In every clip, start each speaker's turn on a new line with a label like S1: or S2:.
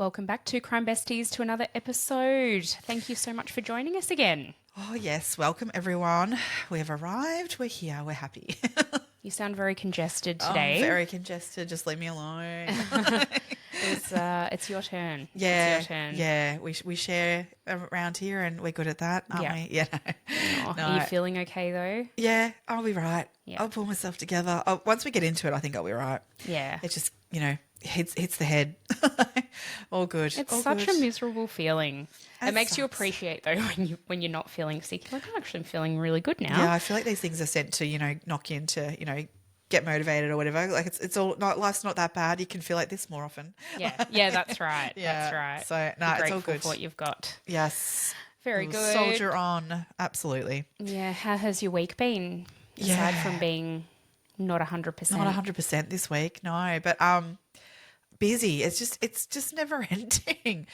S1: Welcome back to Crime Besties, to another episode. Thank you so much for joining us again.
S2: Oh, yes. Welcome, everyone. We have arrived. We're here. We're happy.
S1: You sound very congested today.
S2: Very congested. Just leave me alone.
S1: It's your turn.
S2: Yeah.
S1: It's your turn.
S2: Yeah. We share around here and we're good at that, aren't
S1: Yeah.
S2: we? Yeah.
S1: Oh,
S2: No.
S1: Are you feeling okay though?
S2: Yeah. I'll be right.
S1: Yeah.
S2: I'll pull myself together. Once we get into it, I think I'll be right.
S1: Yeah.
S2: It just, hits the head. All good.
S1: It's
S2: All
S1: such
S2: good.
S1: a miserable feeling. It
S2: It
S1: makes you
S2: sucks.
S1: appreciate though when you're not feeling sick. You're like, I'm actually feeling really good now.
S2: Yeah, I feel like these things are sent to, knock you into, get motivated or whatever. Like it's all not, life's not that bad. You can feel like this more often.
S1: Yeah, that's right.
S2: Yeah.
S1: That's right.
S2: So,
S1: Be
S2: no, it's all
S1: grateful
S2: good.
S1: for what you've got.
S2: Yes.
S1: Very
S2: We'll
S1: good.
S2: Soldier on. Absolutely.
S1: Yeah, how has your week been? Aside
S2: Yeah.
S1: from being not 100%.
S2: Not 100% this week, no, but busy. It's just never ending.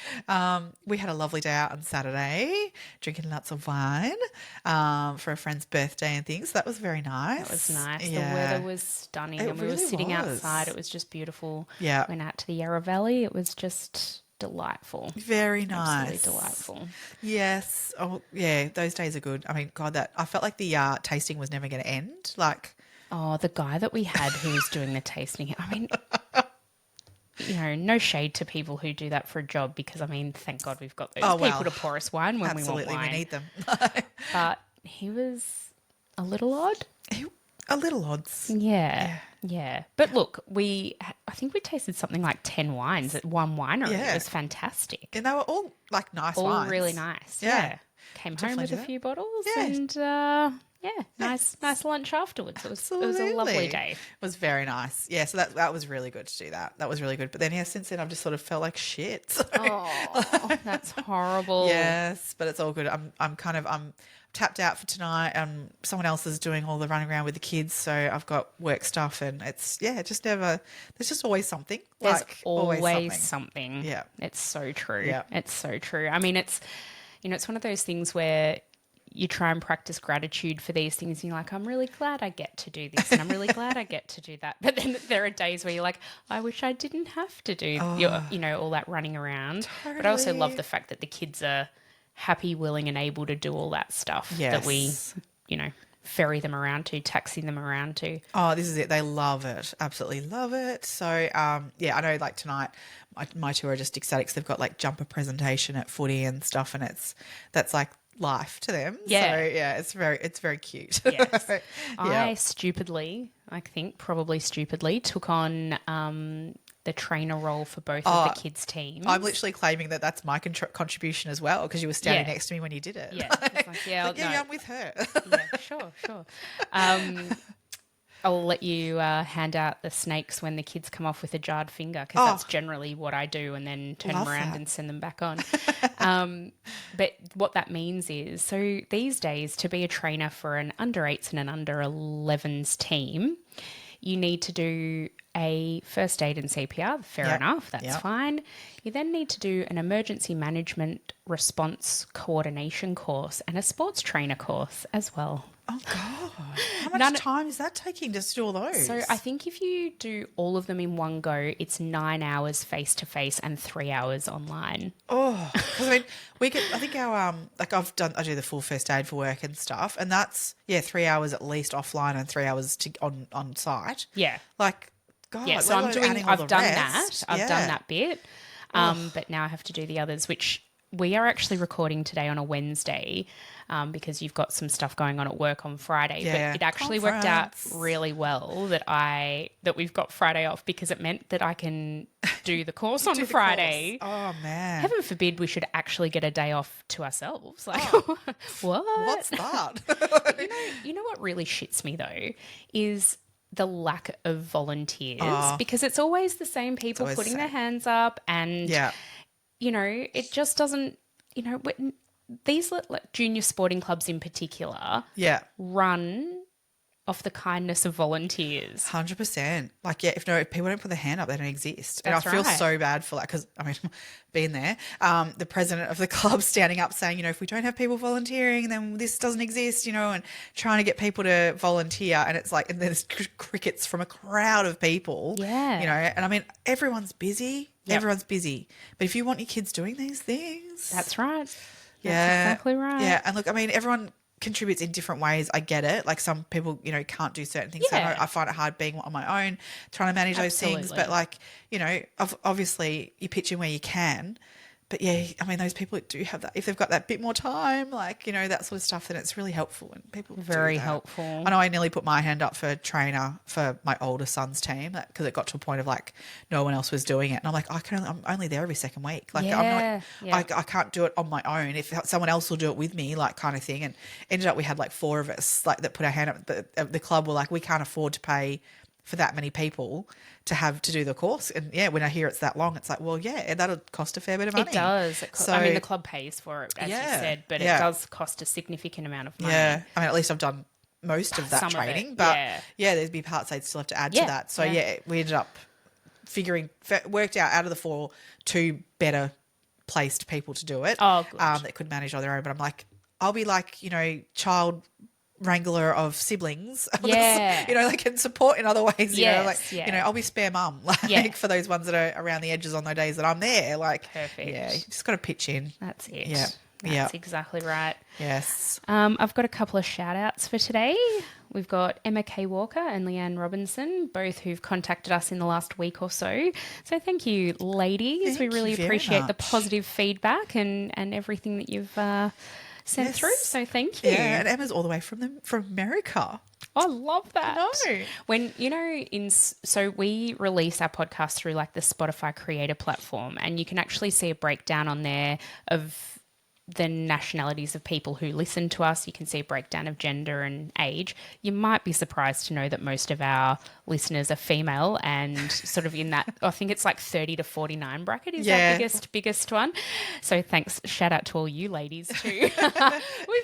S2: We had a lovely day out on Saturday, drinking lots of wine for a friend's birthday and things. That was very nice.
S1: That was nice.
S2: Yeah.
S1: The weather was stunning,
S2: It
S1: and we were
S2: really
S1: sitting
S2: was.
S1: outside. It was just beautiful.
S2: Yeah.
S1: Went out to the Yarra Valley. It was just delightful.
S2: Very nice.
S1: Absolutely delightful.
S2: Yes. Oh, yeah. Those days are good. I mean, God, I felt like the tasting was never going to end. Like,
S1: Oh, the guy that we had who was doing the tasting. I mean, no shade to people who do that for a job because, I mean, thank God we've got those people to pour us wine when
S2: absolutely,
S1: we want wine.
S2: we need them.
S1: But he was a little odd.
S2: A little odds.
S1: Yeah. But look, I think we tasted something like 10 wines at one winery.
S2: Yeah.
S1: It was fantastic.
S2: And they were all like nice
S1: All
S2: wines.
S1: really nice.
S2: Yeah.
S1: Yeah. Came home
S2: Definitely
S1: with
S2: do
S1: a
S2: that.
S1: few bottles
S2: Yeah.
S1: and nice lunch afterwards. It was a lovely
S2: Absolutely.
S1: day.
S2: It was very nice. Yeah, so that was really good to do that. That was really good. But then, yeah, since then I've just sort of felt like shit. So,
S1: Oh, that's horrible.
S2: yes, but it's all good. I'm tapped out for tonight. Someone else is doing all the running around with the kids, so I've got work stuff, and it's just never. There's just always something.
S1: There's
S2: like,
S1: always something.
S2: Yeah.
S1: It's so true.
S2: Yeah.
S1: It's so true. I mean, it's one of those things where you try and practice gratitude for these things. And you're like, I'm really glad I get to do this, and I'm really glad I get to do that. But then there are days where you're like, I wish I didn't have to do all that running around. But I also love
S2: Totally.
S1: the fact that the kids are happy, willing, and able to do all that stuff that we, ferry them around to, taxi them around to.
S2: Oh, this is it. They love it. Absolutely love it. So, I know like tonight my two are just ecstatic 'cause they've got like jumper presentation at footy and stuff, and that's like life to them.
S1: Yeah.
S2: So, yeah, it's very cute.
S1: Yes.
S2: Yeah.
S1: I think probably stupidly, took on the trainer role for both of the kids' teams.
S2: I'm literally claiming that that's my contribution as well because you were standing
S1: Yeah.
S2: next to me when you did it.
S1: Yeah, it's like, yeah,
S2: Like, yeah,
S1: no.
S2: I'm with her.
S1: Yeah, sure. I'll let you hand out the snakes when the kids come off with a jarred finger because that's generally what I do, and then turn them
S2: Love
S1: around
S2: that.
S1: and send them back on. But what that means is, so these days to be a trainer for an under 8s and an under 11s team, you need to do a first aid and CPR. Fair
S2: Yep.
S1: enough, that's
S2: Yep.
S1: fine. You then need to do an emergency management response coordination course and a sports trainer course as well.
S2: Oh, God. How much time is that taking just to do all those?
S1: So I think if you do all of them in one go, it's 9 hours face to face and 3 hours online.
S2: Oh, 'cause I mean, I think our, I do the full first aid for work and stuff, and that's, 3 hours at least offline and 3 hours on site.
S1: Yeah.
S2: Like, God,
S1: Yeah, so
S2: let alone adding all
S1: I've
S2: the
S1: done
S2: rest.
S1: that. I've
S2: Yeah.
S1: done that bit. But now I have to do the others, which we are actually recording today on a Wednesday because you've got some stuff going on at work on Friday.
S2: Yeah.
S1: But it actually worked out
S2: Conference.
S1: really well that we've got Friday off because it meant that I can do the course on
S2: Do the
S1: Friday.
S2: course. Oh, man.
S1: Heaven forbid we should actually get a day off to ourselves. Like, what?
S2: What's that?
S1: You know what really shits me though is the lack of volunteers because it's always the same people
S2: always the
S1: putting their
S2: same.
S1: hands up and,
S2: Yeah.
S1: it just doesn't, these like junior sporting clubs in particular
S2: Yeah.
S1: run off the kindness of volunteers.
S2: 100%. Like, if people don't put their hand up, they don't exist.
S1: That's
S2: and I feel
S1: right.
S2: so bad for that because, I mean, being there, the president of the club standing up saying, if we don't have people volunteering, then this doesn't exist, and trying to get people to volunteer. And it's like, and there's crickets from a crowd of people.
S1: Yeah.
S2: And I mean, everyone's busy.
S1: Yep.
S2: Everyone's busy. But if you want your kids doing these things.
S1: That's right.
S2: Yeah.
S1: That's exactly right.
S2: Yeah. And look, I mean, everyone contributes in different ways. I get it. Like some people, can't do certain things. So
S1: Yeah.
S2: I find it hard being on my own, trying to manage those things. But like, obviously you pitch in where you can. But yeah, I mean, those people do have that. If they've got that bit more time, like, that sort of stuff, then it's really helpful. And people
S1: Very
S2: do that.
S1: helpful.
S2: I know I nearly put my hand up for trainer for my older son's team because it got to a point of like no one else was doing it. And I'm like, I'm only there every second week. Like I'm not, I can't do it on my own. If someone else will do it with me, like kind of thing. And ended up, we had like 4 of us like that put our hand up. The club were like, we can't afford to pay for that many people to do the course. And yeah, when I hear it's that long, it's like, well, yeah, that'll cost a fair bit of money.
S1: It does.
S2: So,
S1: I mean, the club pays for it, as you said, but it does cost a significant amount of money.
S2: Yeah. I mean, at least I've done most of that training, but there'd be parts I'd still have to add to that. So we ended up worked out of the 4, 2 better placed people to do it.
S1: Oh, good.
S2: That could manage on their own. But I'm like, I'll be like, child wrangler of siblings, and support in other ways. I'll be spare mum, for those ones that are around the edges on those days that I'm there. Like,
S1: perfect.
S2: Yeah, you just got to pitch in.
S1: That's it.
S2: Yeah,
S1: that's exactly right.
S2: Yes.
S1: I've got a couple of shout outs for today. We've got Emma K. Walker and Leanne Robinson, both who've contacted us in the last week or so. So thank you, ladies. We really appreciate the positive feedback and everything that you've sent through. So thank you.
S2: Yeah, and Emma's all the way from America.
S1: I love that.
S2: I know.
S1: When, so we release our podcast through like the Spotify creator platform, and you can actually see a breakdown on there of the nationalities of people who listen to us. You can see a breakdown of gender and age. You might be surprised to know that most of our listeners are female, and sort of in that, I think it's like 30 to 49 bracket is our biggest one. So thanks. Shout out to all you ladies too. We've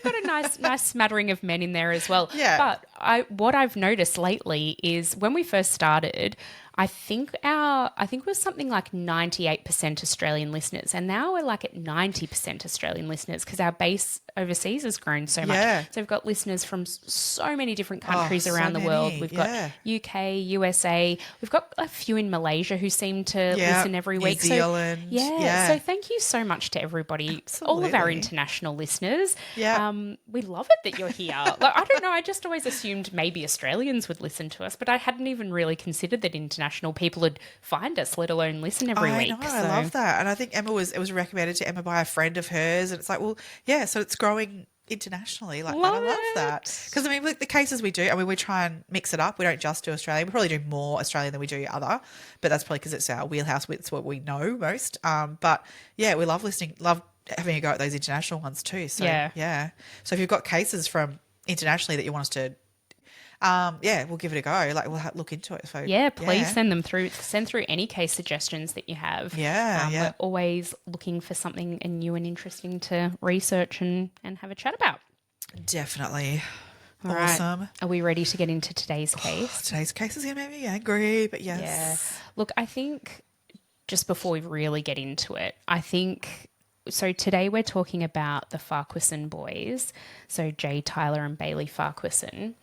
S1: got a nice smattering of men in there as well.
S2: Yeah.
S1: But what I've noticed lately is when we first started, I think it was something like 98% Australian listeners, and now we're like at 90% Australian listeners because our base overseas has grown so much.
S2: Yeah.
S1: So we've got listeners from so many different countries around the world. We've got UK, USA. We've got a few in Malaysia who seem to listen every week.
S2: New Zealand.
S1: So thank you so much to everybody, all of our international listeners.
S2: Yeah.
S1: We love it that you're here. Like, I don't know, I just always assumed maybe Australians would listen to us, but I hadn't even really considered that international people would find us, let alone listen every week.
S2: I know, I love that. And I think it was recommended to Emma by a friend of hers, and it's like, well, yeah, so it's growing internationally like that. I love that. Because I mean, the cases we do, I mean, we try and mix it up. We don't just do Australian. We probably do more Australian than we do other, but that's probably because it's our wheelhouse. It's what we know most. But yeah, we love listening, love having a go at those international ones too. So yeah. So if you've got cases from internationally that you want us to we'll give it a go. Like, we'll look into it. So
S1: please send them through. Send through any case suggestions that you have. We're always looking for something new and interesting to research and have a chat about.
S2: Definitely.
S1: All
S2: awesome.
S1: Right. Are we ready to get into today's case?
S2: Today's case is going to make me angry, but yes.
S1: Yeah. Look, I think just before we really get into it, so today we're talking about the Farquharson boys, so Jay, Tyler and Bailey Farquharson.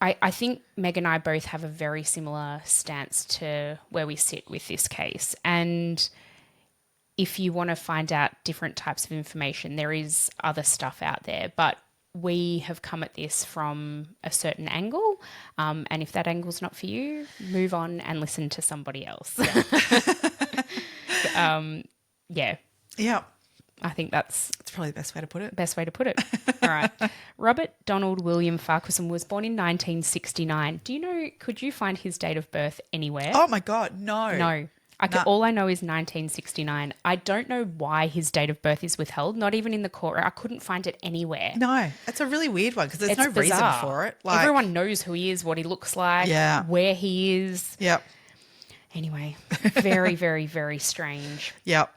S1: I think Meg and I both have a very similar stance to where we sit with this case. And if you want to find out different types of information, there is other stuff out there. But we have come at this from a certain angle. And if that angle's not for you, move on and listen to somebody else.
S2: Yeah.
S1: I think that's
S2: probably the best way to put it.
S1: All right. Robert Donald William Farquharson was born in 1969. Could you find his date of birth anywhere?
S2: Oh my God, no.
S1: No. All I know is 1969. I don't know why his date of birth is withheld, not even in the court. I couldn't find it anywhere.
S2: No, it's a really weird one because there's no
S1: bizarre.
S2: reason for it. Like,
S1: everyone knows who he is, what he looks like, where he is.
S2: Yep.
S1: Anyway, very, very, very strange.
S2: Yep.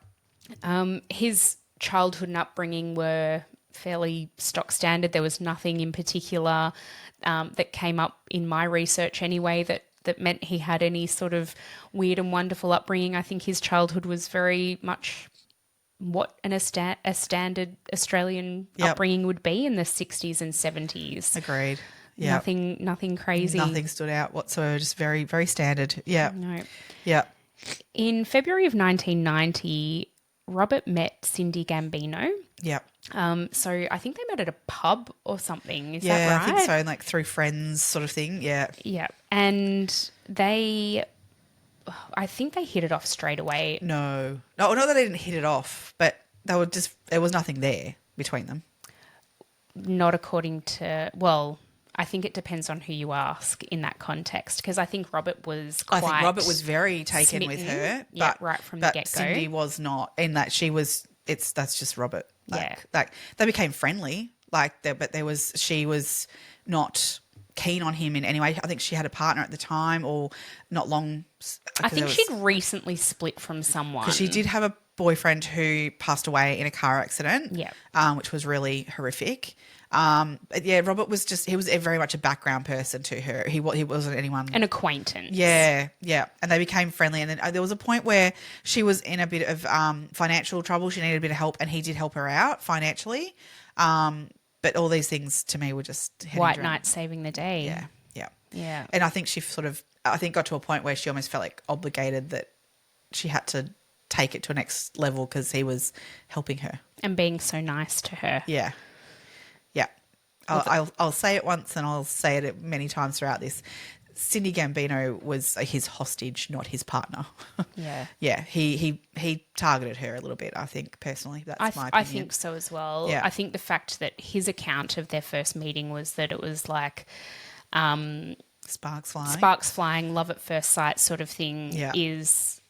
S1: His childhood and upbringing were fairly stock standard. There was nothing in particular that came up in my research anyway that meant he had any sort of weird and wonderful upbringing. I think his childhood was very much what a standard Australian upbringing would be in the 60s and 70s.
S2: Agreed. Yeah.
S1: Nothing crazy.
S2: Nothing stood out whatsoever. Just very, very standard. Yeah.
S1: No.
S2: Yeah.
S1: In February of 1990, Robert met Cindy Gambino.
S2: Yeah.
S1: So I think they met at a pub or something. Is
S2: Yeah,
S1: that right?
S2: I think so. Like through friends sort of thing. Yeah.
S1: Yeah. And I think they hit it off straight away.
S2: No, not that they didn't hit it off, but there was nothing there between them.
S1: Not according to, well, I think it depends on who you ask in that context, because I think Robert was
S2: I think Robert was very taken
S1: smitten,
S2: with her,
S1: yeah,
S2: but
S1: right from the get-go.
S2: Cindy was not, in that she was. That's just Robert. Like they became friendly, but she was not keen on him in any way. I think she had a partner at the time, or not long.
S1: I think she'd recently split from someone.
S2: Because she did have a boyfriend who passed away in a car accident, which was really horrific. But yeah, Robert was he was very much a background person to her. He wasn't anyone.
S1: An acquaintance.
S2: Yeah, yeah. And they became friendly. And then there was a point where she was in a bit of financial trouble. She needed a bit of help, and he did help her out financially. But all these things to me were just
S1: White Knight saving the day.
S2: Yeah, yeah.
S1: Yeah.
S2: And I think she got to a point where she almost felt like obligated that she had to take it to a next level because he was helping her.
S1: And being so nice to her.
S2: Yeah. Yeah. I'll say it once and I'll say it many times throughout this. Cindy Gambino was his hostage, not his partner.
S1: Yeah.
S2: Yeah. He targeted her a little bit, I think, personally. That's my opinion.
S1: I think so as well.
S2: Yeah.
S1: I think the fact that his account of their first meeting was that it was like
S2: sparks flying,
S1: love at first sight sort of thing is,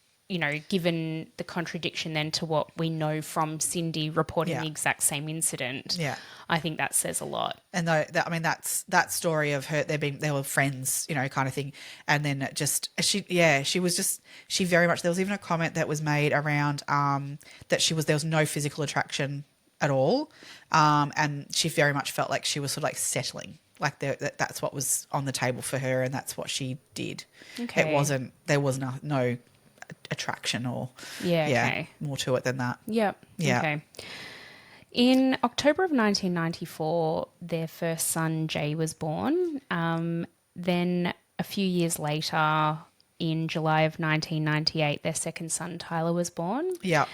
S1: given the contradiction then to what we know from Cindy reporting the exact same incident. Yeah. I think that says a lot.
S2: And that's that story of her, they were friends, kind of thing. And then she very much, there was even a comment that was made around that there was no physical attraction at all. And she very much felt like she was sort of like settling. Like that's what was on the table for her, and that's what she did. Okay. There was no attraction or more to it than that.
S1: Yep. Yeah. Okay. In October of 1994, their first son, Jay, was born. Then a few years later, in July of 1998, their second son, Tyler, was born. Yeah.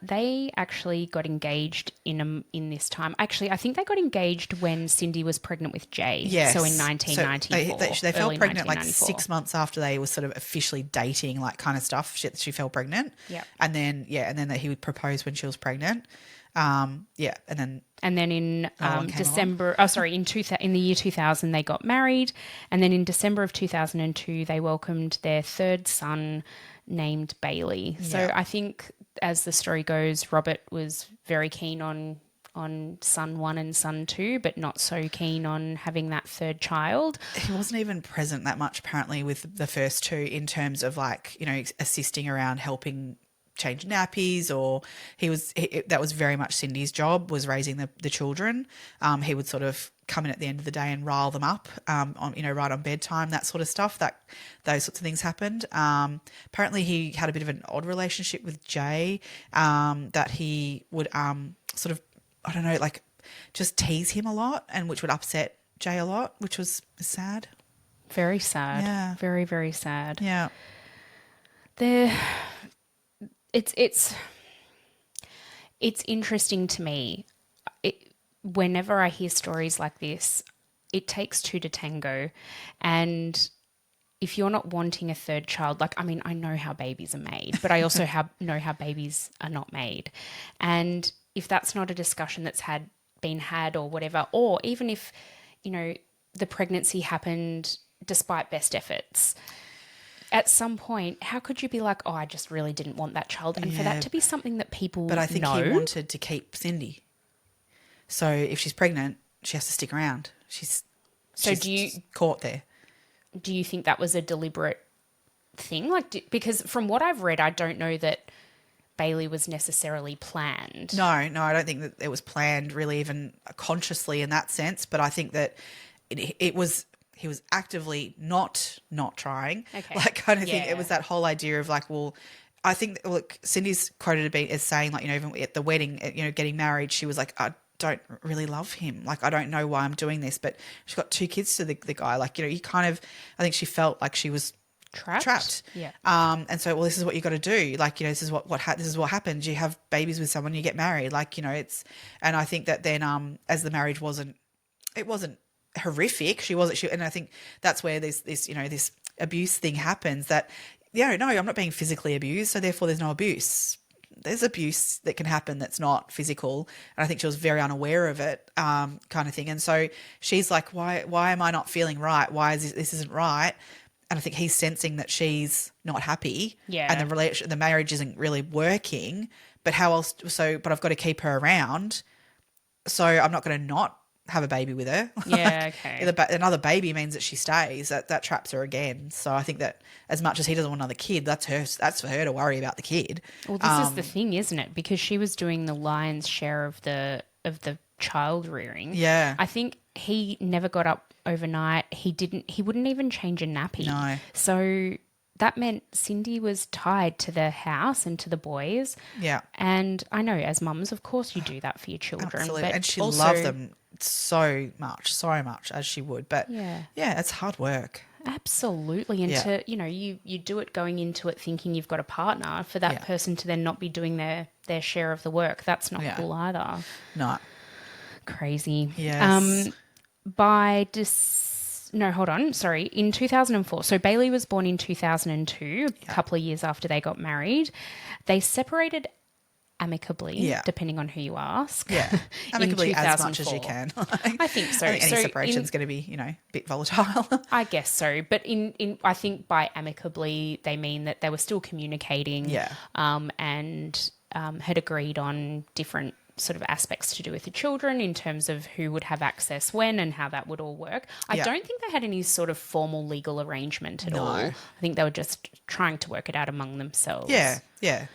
S1: They actually got engaged in this time. Actually, I think they got engaged when Cindy was pregnant with Jay. Yes. So in 1994.
S2: So they fell pregnant like 6 months after they were sort of officially dating, like kind of stuff. She fell pregnant. Yeah. And then that he would propose when she was pregnant. And then in December, in the year 2000, they got married, and then in December of 2002, they welcomed their third son, named Bailey. So I think, as the story goes, Robert was very keen on son 1 and son 2, but not so keen on having that third child. He wasn't even present that much, apparently, with the first two in terms of assisting around helping change nappies, or that was very much Cindy's job, was raising the children. He would sort of come in at the end of the day and rile them up right on bedtime, that sort of stuff. Those sorts of things happened. Apparently he had a bit of an odd relationship with Jay, that he would sort of, I don't know, like just tease him a lot, and which would upset Jay a lot, which was sad.
S1: Very sad. Yeah. Very, very sad.
S2: Yeah.
S1: It's interesting to me. Whenever I hear stories like this, it takes two to tango. And if you're not wanting a third child, I know how babies are made, but I also know how babies are not made. And if that's not a discussion that's been had or whatever, or even if, the pregnancy happened despite best efforts, at some point, how could you be like, oh, I just really didn't want that child? And for that to be something that people know.
S2: But I think he wanted to keep Cindy. So if she's pregnant, she has to stick around. She's caught there.
S1: Do you think that was a deliberate thing? Because from what I've read, I don't know that Bailey was necessarily planned.
S2: No, I don't think that it was planned really, even consciously in that sense. But I think that it was... He was actively not trying, kind of thing. It was that whole idea of I think, Cindy's quoted as saying, even at the wedding, getting married, she was like, don't really love him. Like, I don't know why I'm doing this, but she's got 2 kids to the guy. Like, you know, you kind of, I think she felt like she was trapped.
S1: Yeah.
S2: And so, well, this is what you got to do. Like, you know, this is this is what happens. You have babies with someone, you get married. Like, you know, and I think that then, as the marriage wasn't horrific. And I think that's where this, you know, this abuse thing happens that, no, I'm not being physically abused. So therefore there's no abuse. There's abuse that can happen that's not physical. And I think she was very unaware of it, kind of thing. And so she's like, why am I not feeling right? Why is this isn't right? And I think he's sensing that she's not happy.
S1: Yeah.
S2: And the marriage isn't really working. But how else? But I've got to keep her around. So I'm not going to not have a baby with her.
S1: Yeah, okay.
S2: Another baby means that she stays. That traps her again. So I think that as much as he doesn't want another kid, that's for her to worry about the kid.
S1: Well, this is the thing, isn't it? Because she was doing the lion's share of the child rearing.
S2: Yeah.
S1: I think he never got up overnight. He wouldn't even change a nappy.
S2: No.
S1: So that meant Cindy was tied to the house and to the boys.
S2: Yeah.
S1: And I know as mums, of course you do that for your children.
S2: Absolutely.
S1: But
S2: And she
S1: also,
S2: loved them so much as she would. But
S1: Yeah.
S2: it's hard work.
S1: Absolutely. And to, you know, you do it going into it thinking you've got a partner, for that person to then not be doing their share of the work. That's not cool either.
S2: No.
S1: Crazy.
S2: Yes.
S1: In 2004. So Bailey was born in 2002, a couple of years after they got married. They separated amicably, depending on who you ask.
S2: Yeah. Amicably as much as you can.
S1: I think so.
S2: I think any separation is going to be, you know, a bit volatile.
S1: I guess so. But I think by amicably, they mean that they were still communicating and had agreed on different sort of aspects to do with the children in terms of who would have access when and how that would all work. I don't think they had any sort of formal legal arrangement at all. I think they were just trying to work it out among themselves.
S2: Yeah.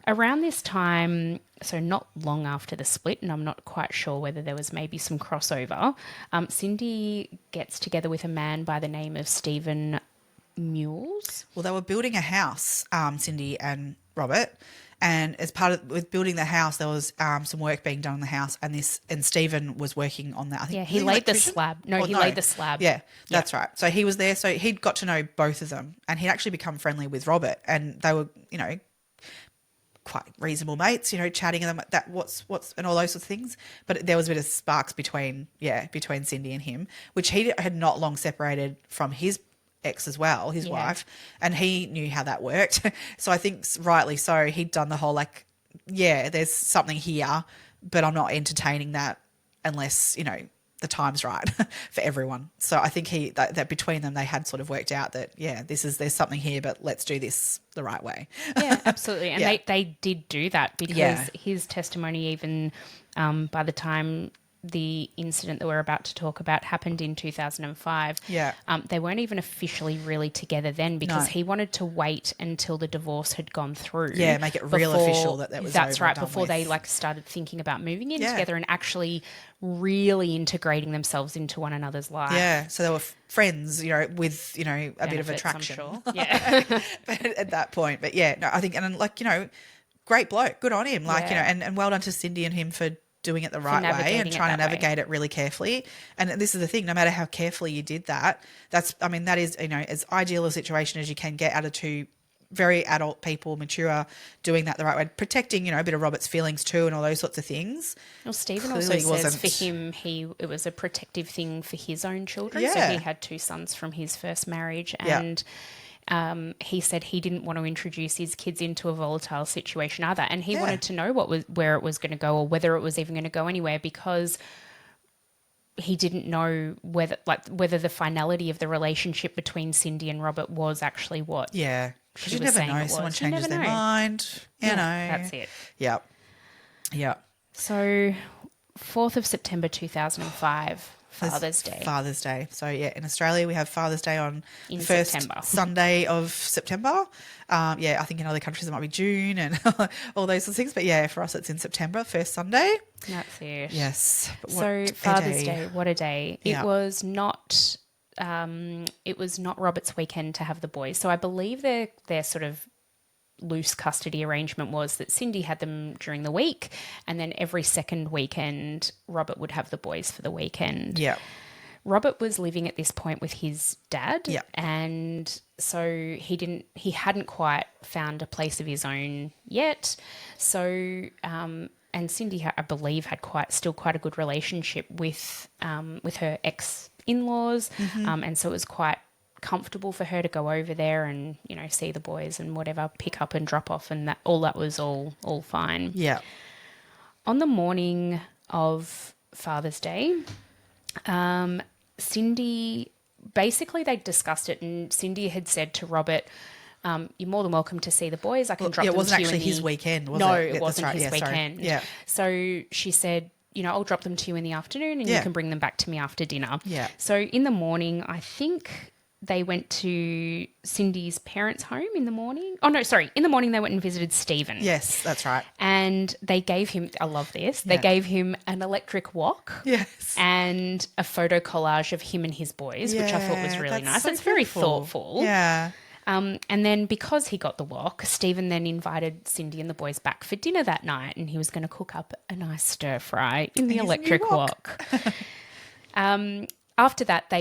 S1: Around this time, so not long after the split, and I'm not quite sure whether there was maybe some crossover, Cindy gets together with a man by the name of Stephen Mules.
S2: Well, they were building a house, Cindy and Robert, and as part of with building the house, there was some work being done on the house, and Stephen was working on that. I think
S1: he laid the slab. He laid the slab.
S2: Yeah, that's right. So he was there. So he'd got to know both of them, and he'd actually become friendly with Robert, and they were, you know, quite reasonable mates, you know, chatting and that what's and all those sorts of things. But there was a bit of sparks between Cindy and him, which he had not long separated from his ex as well, his wife, and he knew how that worked. So I think rightly so, he'd done the whole like, there's something here, but I'm not entertaining that unless, you know, the time's right for everyone. So I think that between them they had sort of worked out that there's something here, but let's do this the right way.
S1: Yeah, absolutely. And they did do that because his testimony even by the time the incident that we're about to talk about happened in 2005.
S2: Yeah.
S1: They weren't even officially really together then because he wanted to wait until the divorce had gone through.
S2: Yeah, make it real official that was
S1: That's
S2: over
S1: right,
S2: and done
S1: before
S2: with.
S1: they like started thinking about moving in together and actually really integrating themselves into one another's life.
S2: Yeah, so they were friends, you know, with, you know, a bit of attraction.
S1: I'm sure. Yeah.
S2: At that point. But I think, and like, you know, great bloke, good on him. Like, you know, and well done to Cindy and him for doing it the right way and trying to navigate it really carefully. And this is the thing, no matter how carefully you did that, that is, you know, as ideal a situation as you can get out of two very adult people, mature, doing that the right way, protecting, you know, a bit of Robert's feelings too and all those sorts of things.
S1: Well, Stephen also says for him, it was a protective thing for his own children.
S2: Yeah.
S1: So he had 2 sons from his first marriage and he said he didn't want to introduce his kids into a volatile situation either. And he wanted to know where it was going to go or whether it was even going to go anywhere because he didn't know whether the finality of the relationship between Cindy and Robert was actually what.
S2: Yeah.
S1: Because
S2: you never know. Someone changes their mind. You know.
S1: That's it.
S2: Yep.
S1: So 4th of September 2005, Father's Day.
S2: Father's Day. So, in Australia we have Father's Day on
S1: In
S2: the first
S1: September.
S2: Sunday of September. I think in other countries it might be June and all those sorts of things. But, for us it's in September, first Sunday.
S1: That's it.
S2: Yes. But
S1: So Father's Day, what a day.
S2: Yeah.
S1: It was not Robert's weekend to have the boys. So I believe they're sort of loose custody arrangement was that Cindy had them during the week, and then every second weekend, Robert would have the boys for the weekend.
S2: Yeah.
S1: Robert was living at this point with his dad,
S2: Yeah.
S1: and so he hadn't quite found a place of his own yet. So, and Cindy, I believe, had still quite a good relationship with her ex-in-laws, and so it was quite comfortable for her to go over there and, you know, see the boys and whatever, pick up and drop off, and that was all fine.
S2: Yeah.
S1: On the morning of Father's Day, Cindy, basically they discussed it, and Cindy had said to Robert, you're more than welcome to see the boys. I can drop them to you.
S2: It wasn't actually his weekend, was it?
S1: No, it wasn't his weekend.
S2: Yeah.
S1: So she said, you know, I'll drop them to you in the afternoon and you can bring them back to me after dinner.
S2: Yeah.
S1: So in the morning, I think they went to Cindy's parents' home in the morning. Oh, no, sorry. In the morning, they went and visited Stephen.
S2: Yes, that's right.
S1: And they gave him, I love this, they gave him an electric wok.
S2: Yes.
S1: And a photo collage of him and his boys, which I thought was really nice.
S2: So
S1: It's very
S2: beautiful.
S1: thoughtful.
S2: Yeah.
S1: And then because he got the wok, Stephen then invited Cindy and the boys back for dinner that night, and he was going to cook up a nice stir fry in the electric wok. After that,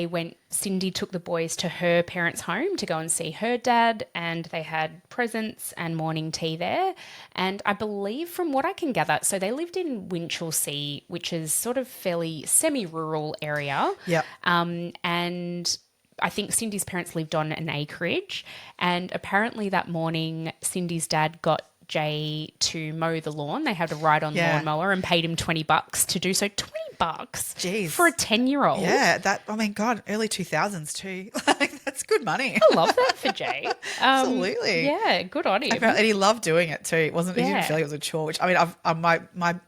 S1: Cindy took the boys to her parents' home to go and see her dad, and they had presents and morning tea there. And I believe, from what I can gather, so they lived in Winchelsea, which is sort of fairly semi-rural area.
S2: Yep.
S1: And I think Cindy's parents lived on an acreage, and apparently that morning Cindy's dad got Jay to mow the lawn. They had a ride-on lawnmower and paid him $20 to do so. $20
S2: Jeez.
S1: For a 10-year-old.
S2: Yeah, God, early 2000s too. Like, that's good money.
S1: I love that for Jay.
S2: Absolutely.
S1: Yeah, good on him.
S2: And he loved doing it too. It wasn't. He didn't feel like it was a chore. Which, I mean, my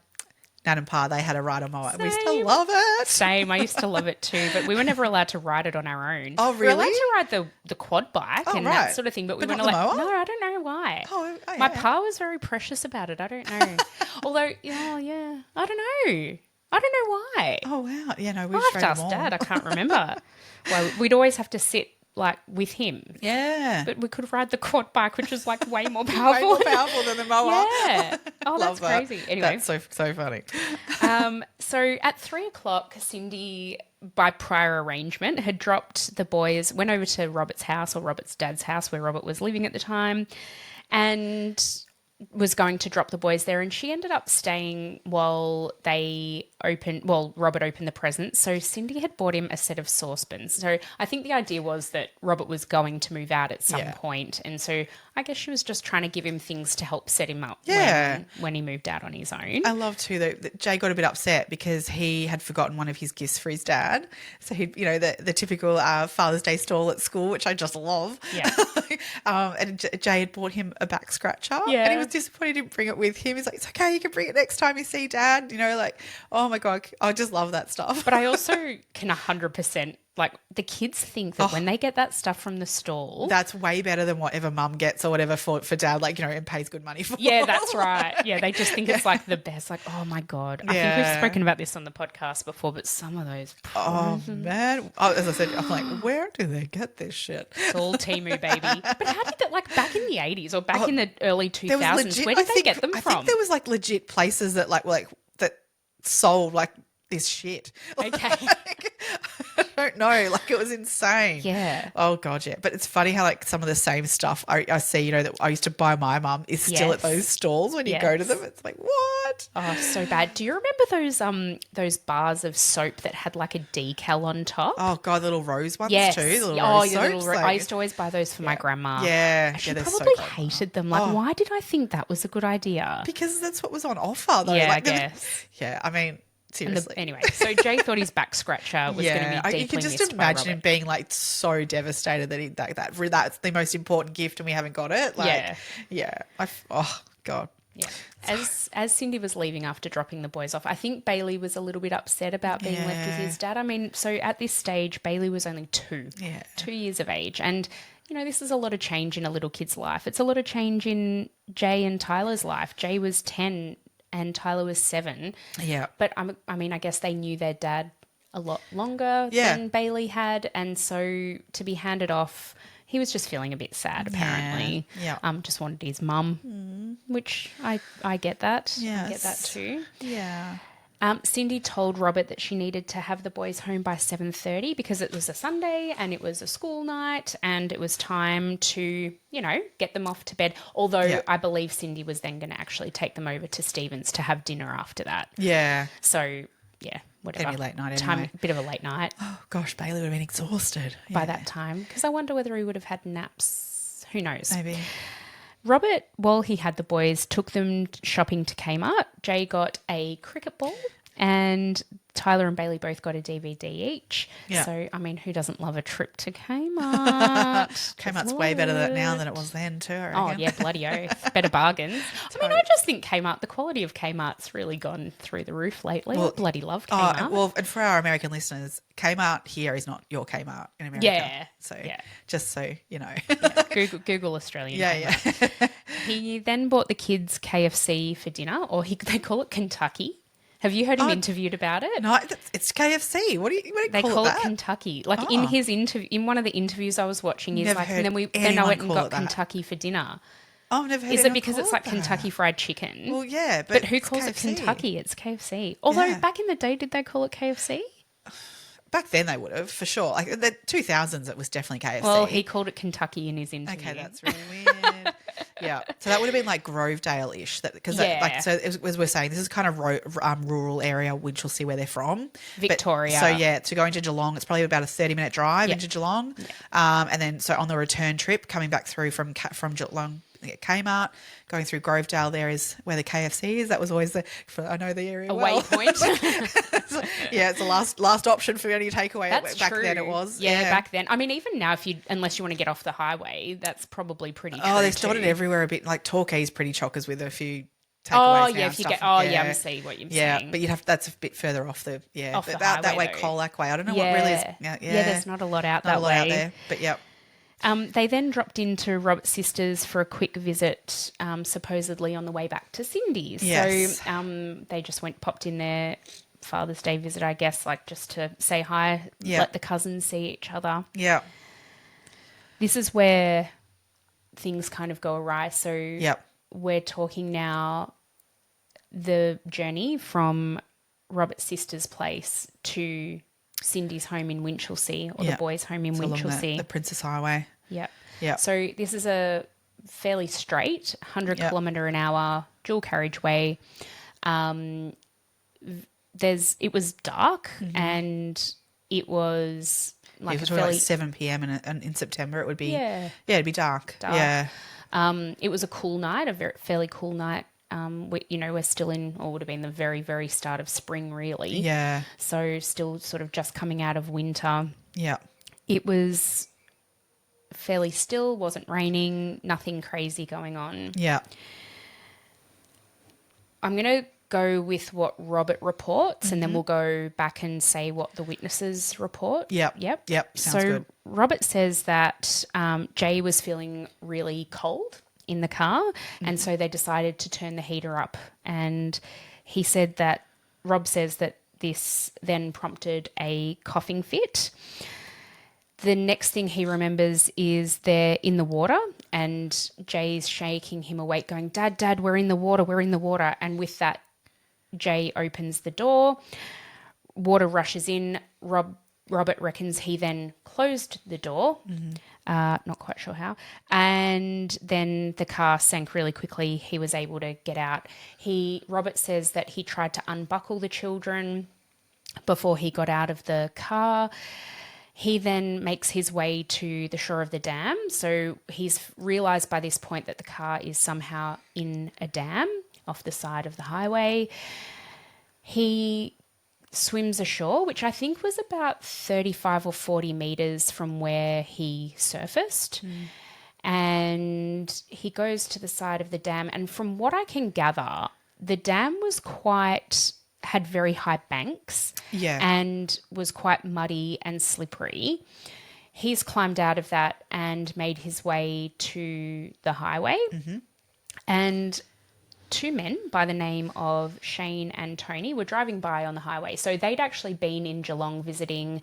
S2: Nan and Pa, they had a ride-on mower. And we still love it.
S1: Same. I used to love it too, but we were never allowed to ride it on our own.
S2: Oh,
S1: We were allowed
S2: really?
S1: to ride the quad bike and that sort of thing, but we
S2: But
S1: weren't
S2: not the
S1: allowed.
S2: mower?
S1: No, I don't know why.
S2: Oh,
S1: My
S2: yeah.
S1: pa was very precious about it. I don't know. Although, I don't know. I don't know why.
S2: Oh, wow. Yeah, no, we
S1: I'll have to ask Dad. I can't remember. Well, we'd always have to sit like with him.
S2: Yeah.
S1: But we could ride the quad bike, which was like way more
S2: Way
S1: powerful.
S2: more powerful than the mower.
S1: Yeah. Oh, that's
S2: Love that.
S1: crazy. Anyway.
S2: That's so funny.
S1: So at 3:00, Cindy, by prior arrangement, had dropped the boys, went over to Robert's house, or Robert's dad's house where Robert was living at the time, and was going to drop the boys there, and she ended up staying while Robert opened the presents. So Cindy had bought him a set of saucepans. So I think the idea was that Robert was going to move out at some point, and so I guess she was just trying to give him things to help set him up when he moved out on his own.
S2: I love too that Jay got a bit upset because he had forgotten one of his gifts for his dad. So he, the typical Father's Day stall at school, which I just love.
S1: Yeah.
S2: And Jay had bought him a back scratcher.
S1: Yeah.
S2: And he was disappointed he didn't bring it with him. He's like, it's okay, you can bring it next time you see Dad. Oh my God, I just love that stuff.
S1: But I also can 100%, like, the kids think that when they get that stuff from the stall.
S2: That's way better than whatever mum gets or whatever for Dad, and pays good money for.
S1: Yeah, that's right. Yeah, they just think it's like the best. Like, oh my God. I think we've spoken about this on the podcast before, but some of those.
S2: Oh, man. As I said, I'm like, where do they get this shit?
S1: It's all Temu, baby. But how did that, like, back in the 80s or back in the early 2000s, where did they get them from?
S2: I think there was like legit places that that sold like this shit.
S1: Okay.
S2: I don't know. Like, it was insane.
S1: Yeah.
S2: Oh God, yeah. But it's funny how like some of the same stuff I see, that I used to buy my mum is still at those stalls when you go to them. It's like, what?
S1: Oh, so bad. Do you remember those bars of soap that had like a decal on top?
S2: Oh God, the little rose ones
S1: Yes.
S2: too. The little
S1: Oh,
S2: rose
S1: yeah,
S2: soaps.
S1: I used to always buy those for my grandma.
S2: Yeah.
S1: She
S2: they're
S1: probably
S2: so good.
S1: hated them. Like, why did I think that was a good idea?
S2: Because that's what was on offer though.
S1: Yeah,
S2: like,
S1: I guess.
S2: Yeah, I mean, seriously.
S1: Anyway, so Jay thought his back scratcher was going to be deeply
S2: you can just
S1: missed
S2: imagine
S1: by
S2: him being like so devastated that that's the most important gift and we haven't got it. Like, oh God.
S1: Yeah. As Cindy was leaving after dropping the boys off, I think Bailey was a little bit upset about being left with his dad. I mean, so at this stage, Bailey was only 2 years of age. And, this is a lot of change in a little kid's life. It's a lot of change in Jay and Tyler's life. Jay was 10 and Tyler was 7.
S2: Yeah.
S1: But I guess they knew their dad a lot longer than Bailey had. And so to be handed off he was just feeling a bit sad, apparently.
S2: Yeah.
S1: Just wanted his mum, which I get that. I get that
S2: Yes.
S1: too.
S2: Yeah.
S1: Cindy told Robert that she needed to have the boys home by 7:30 because it was a Sunday and it was a school night and it was time to, get them off to bed. Although
S2: Yeah.
S1: I believe Cindy was then going to actually take them over to Stephen's to have dinner after that.
S2: Yeah.
S1: So, yeah, whatever.
S2: Gonna be late night anyway.
S1: Bit of a late night
S2: Oh, gosh, Bailey would have been exhausted.
S1: by that time because I wonder whether he would have had naps. Who knows?
S2: Maybe.
S1: Robert, while he had the boys, took them shopping to Kmart. Jay got a cricket ball and Tyler and Bailey both got a DVD each.
S2: Yeah.
S1: So, I mean, who doesn't love a trip to Kmart?
S2: Kmart's way better now than it was then too, I
S1: Oh,
S2: reckon.
S1: yeah, bloody oath. Better bargains. I mean, I just think Kmart, the quality of Kmart's really gone through the roof lately. I bloody love Kmart.
S2: Well, and for our American listeners, Kmart here is not your Kmart in America.
S1: Yeah.
S2: So
S1: Yeah.
S2: just so you know.
S1: Google Australian.
S2: Yeah,
S1: Kmart.
S2: yeah.
S1: He then bought the kids KFC for dinner, or they call it Kentucky. Have you heard him interviewed about it?
S2: No, it's KFC. What do you
S1: They call
S2: it
S1: it
S2: that?
S1: Kentucky. Like in his interview, in one of the interviews I was watching, he's
S2: Never
S1: like,
S2: heard
S1: and then I
S2: anyone
S1: went and
S2: call
S1: got
S2: it that.
S1: Kentucky for dinner.
S2: Oh, I've never heard
S1: Is it
S2: anyone
S1: because
S2: call
S1: it's like
S2: that.
S1: Kentucky Fried Chicken?
S2: Well, yeah,
S1: but who
S2: it's
S1: calls it
S2: KFC.
S1: Kentucky? It's KFC. Although
S2: Yeah.
S1: back in the day, did they call it KFC?
S2: Back then they would have, for sure. Like the 2000s, it was definitely KFC.
S1: Well, he called it Kentucky in his interview.
S2: Okay, that's really weird. Yeah, so that would have been like Grovedale-ish, because
S1: Yeah.
S2: as we're saying, this is kind of rural area, Winchelsea, where they're from,
S1: Victoria.
S2: So yeah, to go into Geelong, it's probably about a 30-minute drive into Geelong, and then so on the return trip coming back through from Geelong. Kmart, going through Grovedale, there is where the KFC is. That was always I know the area well.
S1: Waypoint.
S2: Yeah, it's the last option for any takeaway.
S1: That's
S2: back
S1: true.
S2: then it was.
S1: Yeah, back then. I mean, even now, unless you want to get off the highway, that's probably pretty true.
S2: Oh, they've dotted
S1: too.
S2: everywhere a bit. Like Torquay's pretty chockers with a few takeaways.
S1: Oh,
S2: now
S1: yeah,
S2: and
S1: if you
S2: stuff.
S1: get. Oh, yeah, I see what you're saying.
S2: But that's a bit further off the
S1: Off the
S2: that
S1: highway,
S2: way,
S1: though.
S2: Colac way. I don't know what really is. Yeah,
S1: there's not a lot out
S2: not
S1: that
S2: a lot
S1: way.
S2: out there. But yeah.
S1: They then dropped into Robert's sisters for a quick visit, supposedly on the way back to Cindy's.
S2: Yes.
S1: So they just popped in their Father's Day visit, I guess, like just to say hi,
S2: Yeah.
S1: let the cousins see each other.
S2: Yeah.
S1: This is where things kind of go awry. So
S2: Yep.
S1: we're talking now the journey from Robert's sister's place to Cindy's home in Winchelsea, or the
S2: Yeah.
S1: boys' home in
S2: So along
S1: Winchelsea.
S2: the Princess Highway.
S1: Yep.
S2: Yeah.
S1: So this is a fairly straight 100
S2: Yep.
S1: kilometre an hour dual carriageway. It was dark and it was like
S2: It was
S1: a
S2: like
S1: fairly
S2: 7 p.m. in September. It would be it'd be dark.
S1: Dark.
S2: Yeah.
S1: It was a cool night, fairly cool night. We're still in, or would have been the very, very start of spring, really.
S2: Yeah.
S1: So still sort of just coming out of winter.
S2: Yeah.
S1: It was fairly still, wasn't raining, nothing crazy going on.
S2: Yeah.
S1: I'm going to go with what Robert reports and then we'll go back and say what the witnesses report.
S2: Yep. Sounds
S1: So
S2: good.
S1: Robert says that Jay was feeling really cold in the car and so they decided to turn the heater up, and he said that Rob says that this then prompted a coughing fit. The next thing he remembers is they're in the water and Jay's shaking him awake going, Dad, we're in the water. And with that, Jay opens the door. Water rushes in. Robert reckons he then closed the door. Not quite sure how. And then the car sank really quickly. He was able to get out. Robert says that he tried to unbuckle the children before he got out of the car. He then makes his way to the shore of the dam. So he's realised by this point that the car is somehow in a dam off the side of the highway. He swims ashore, which I think was about 35 or 40 metres from where he surfaced. And he goes to the side of the dam. And from what I can gather, the dam had very high banks and was quite muddy and slippery. He's climbed out of that and made his way to the highway. And two men by the name of Shane and Tony were driving by on the highway. So they'd actually been in Geelong visiting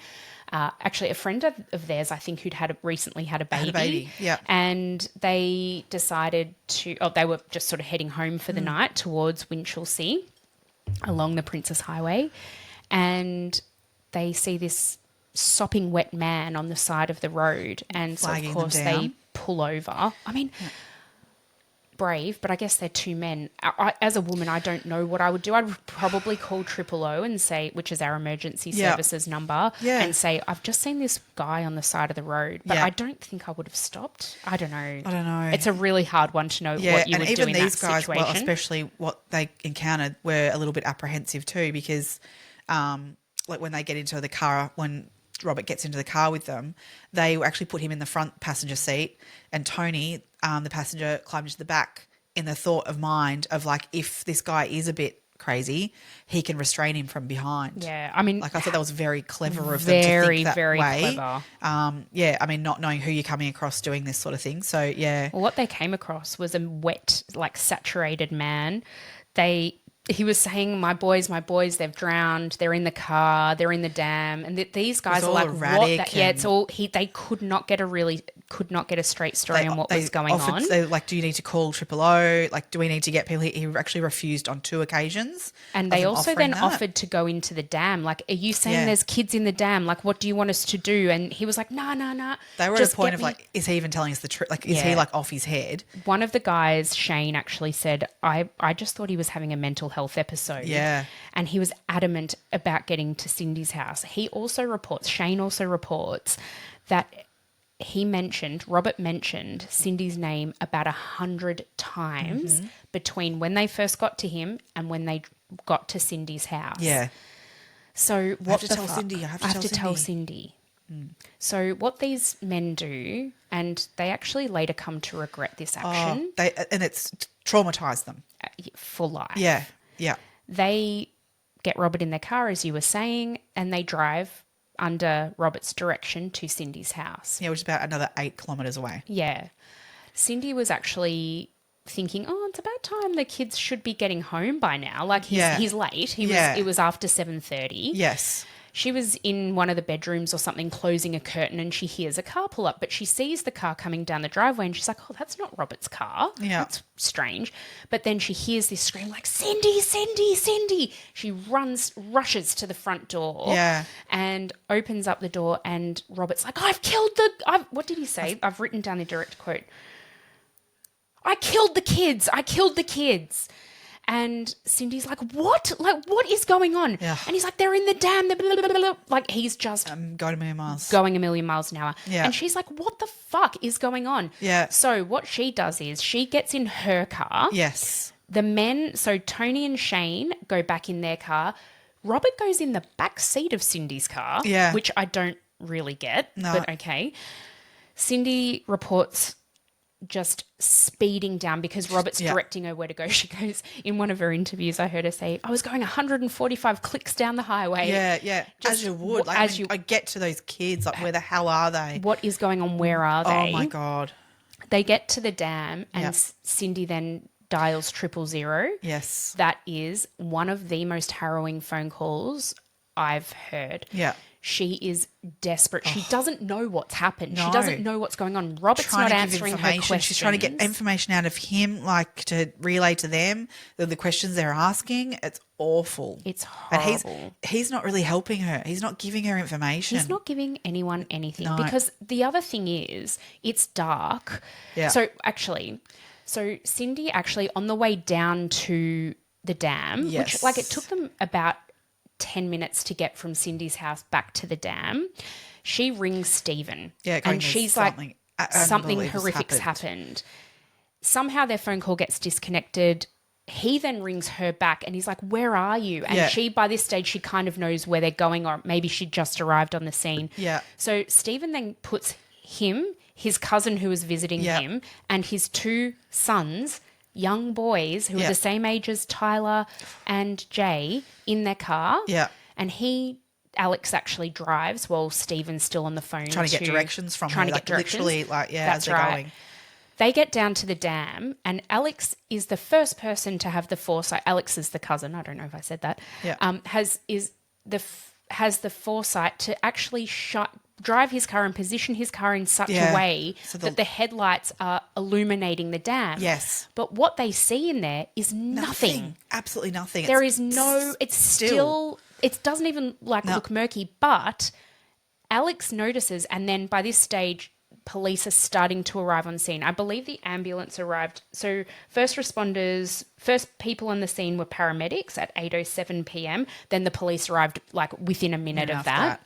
S1: actually a friend of theirs, I think, who'd recently had a baby.
S2: Had a baby, yeah.
S1: And they decided they were just sort of heading home for the night towards Winchelsea along the Princess Highway. And they see this sopping wet man on the side of the road. And so, of course, they pull over. I mean... brave, but I guess they're two men. As a woman, I don't know what I would do. I'd probably call 000 and say, which is our emergency services number, and say, I've just seen this guy on the side of the road, but I don't think I would have stopped. I don't know. It's a really hard one to know what you would do in that situation. And even these guys, well,
S2: especially what they encountered, were a little bit apprehensive too, because like when they get into the car, when Robert gets into the car with them, they actually put him in the front passenger seat, and Tony, the passenger, climbed into the back in the thought of mind of like, if this guy is a bit crazy, he can restrain him from behind.
S1: Yeah, I mean,
S2: like I thought that was very clever of them to think that
S1: very
S2: way.
S1: Clever.
S2: Yeah, I mean, not knowing who you're coming across doing this sort of thing. So yeah.
S1: Well, what they came across was a wet, like saturated man. He was saying, my boys, they've drowned. They're in the car. They're in the dam. And these guys are like, what? It's all, they could not get a straight story on what was going on.
S2: They like, do you need to call 000? Like, do we need to get people? He actually refused on 2 occasions.
S1: And they also then offered to go into the dam. Like, are you saying there's kids in the dam? Like, what do you want us to do? And he was like, nah.
S2: They were at a point of like, is he even telling us the truth? Like, is he like off his head?
S1: One of the guys, Shane, actually said, I just thought he was having a mental health episode.
S2: Yeah.
S1: And he was adamant about getting to Cindy's house. Shane also reports that Robert mentioned Cindy's name about 100 times between when they first got to him and when they got to Cindy's house.
S2: Yeah.
S1: So what the fuck?
S2: I have to tell Cindy.
S1: So what these men do, and they actually later come to regret this action.
S2: And it's traumatized them.
S1: For life.
S2: Yeah.
S1: They get Robert in their car, as you were saying, and they drive under Robert's direction to Cindy's house.
S2: Yeah, which is about another 8 kilometres away.
S1: Yeah. Cindy was actually thinking, it's about time the kids should be getting home by now. Like, he's late. It was after 7:30.
S2: Yes.
S1: She was in one of the bedrooms or something closing a curtain, and she hears a car pull up, but she sees the car coming down the driveway and she's like, that's not Robert's car.
S2: Yeah.
S1: That's strange. But then she hears this scream like, Cindy, Cindy, Cindy. She rushes to the front door and opens up the door, and Robert's like, what did he say? I've written down the direct quote. I killed the kids. And Cindy's like, what? Like, what is going on?
S2: Yeah.
S1: And he's like, they're in the dam. Blah, blah, blah, blah. Like, he's just
S2: going a million miles.
S1: Going a million miles an hour.
S2: Yeah.
S1: And she's like, what the fuck is going on?
S2: Yeah.
S1: So what she does is she gets in her car.
S2: Yes.
S1: The men, so Tony and Shane go back in their car. Robert goes in the back seat of Cindy's car, which I don't really get, but okay. Cindy reports just speeding down because Robert's directing her where to go. She goes, in one of her interviews, I heard her say, I was going 145 clicks down the highway.
S2: Yeah. As you would. Like, I get to those kids, like, where the hell are they?
S1: What is going on? Where are they?
S2: Oh, my God.
S1: They get to the dam and Cindy then dials 000.
S2: Yes.
S1: That is one of the most harrowing phone calls I've heard.
S2: Yeah.
S1: She is desperate. She doesn't know what's happened. No. She doesn't know what's going on. Robert's not answering her questions.
S2: She's trying to get information out of him, like to relay to them the questions they're asking. It's awful.
S1: It's horrible.
S2: And he's not really helping her. He's not giving her information.
S1: He's not giving anyone anything. No. Because the other thing is, it's dark.
S2: Yeah.
S1: So Cindy actually, on the way down to the dam, which, like, it took them about 10 minutes to get from Cindy's house back to the dam, she rings Stephen.
S2: Yeah,
S1: and she's like, something horrific's happened. Somehow their phone call gets disconnected. He then rings her back and he's like, where are you? And she, by this stage, she kind of knows where they're going, or maybe she just arrived on the scene.
S2: Yeah.
S1: So Stephen then puts him, his cousin who was visiting him, and his 2 sons, young boys who are the same age as Tyler and Jay, in their car.
S2: Yeah.
S1: And Alex actually drives while Stephen's still on the phone.
S2: Trying to get directions from her. Literally, as they're going.
S1: they get down to the dam, and Alex is the first person to have the foresight. Alex is the cousin. I don't know if I said that.
S2: Yeah.
S1: Has the foresight to actually drive his car and position his car in such a way that the headlights are illuminating the dam.
S2: Yes.
S1: But what they see in there is nothing.
S2: Absolutely nothing.
S1: There is no. It's still. It doesn't even look murky. But Alex notices, and then by this stage, police are starting to arrive on scene. I believe the ambulance arrived. So first people on the scene were paramedics at 8:07 p.m. Then the police arrived within a minute of that.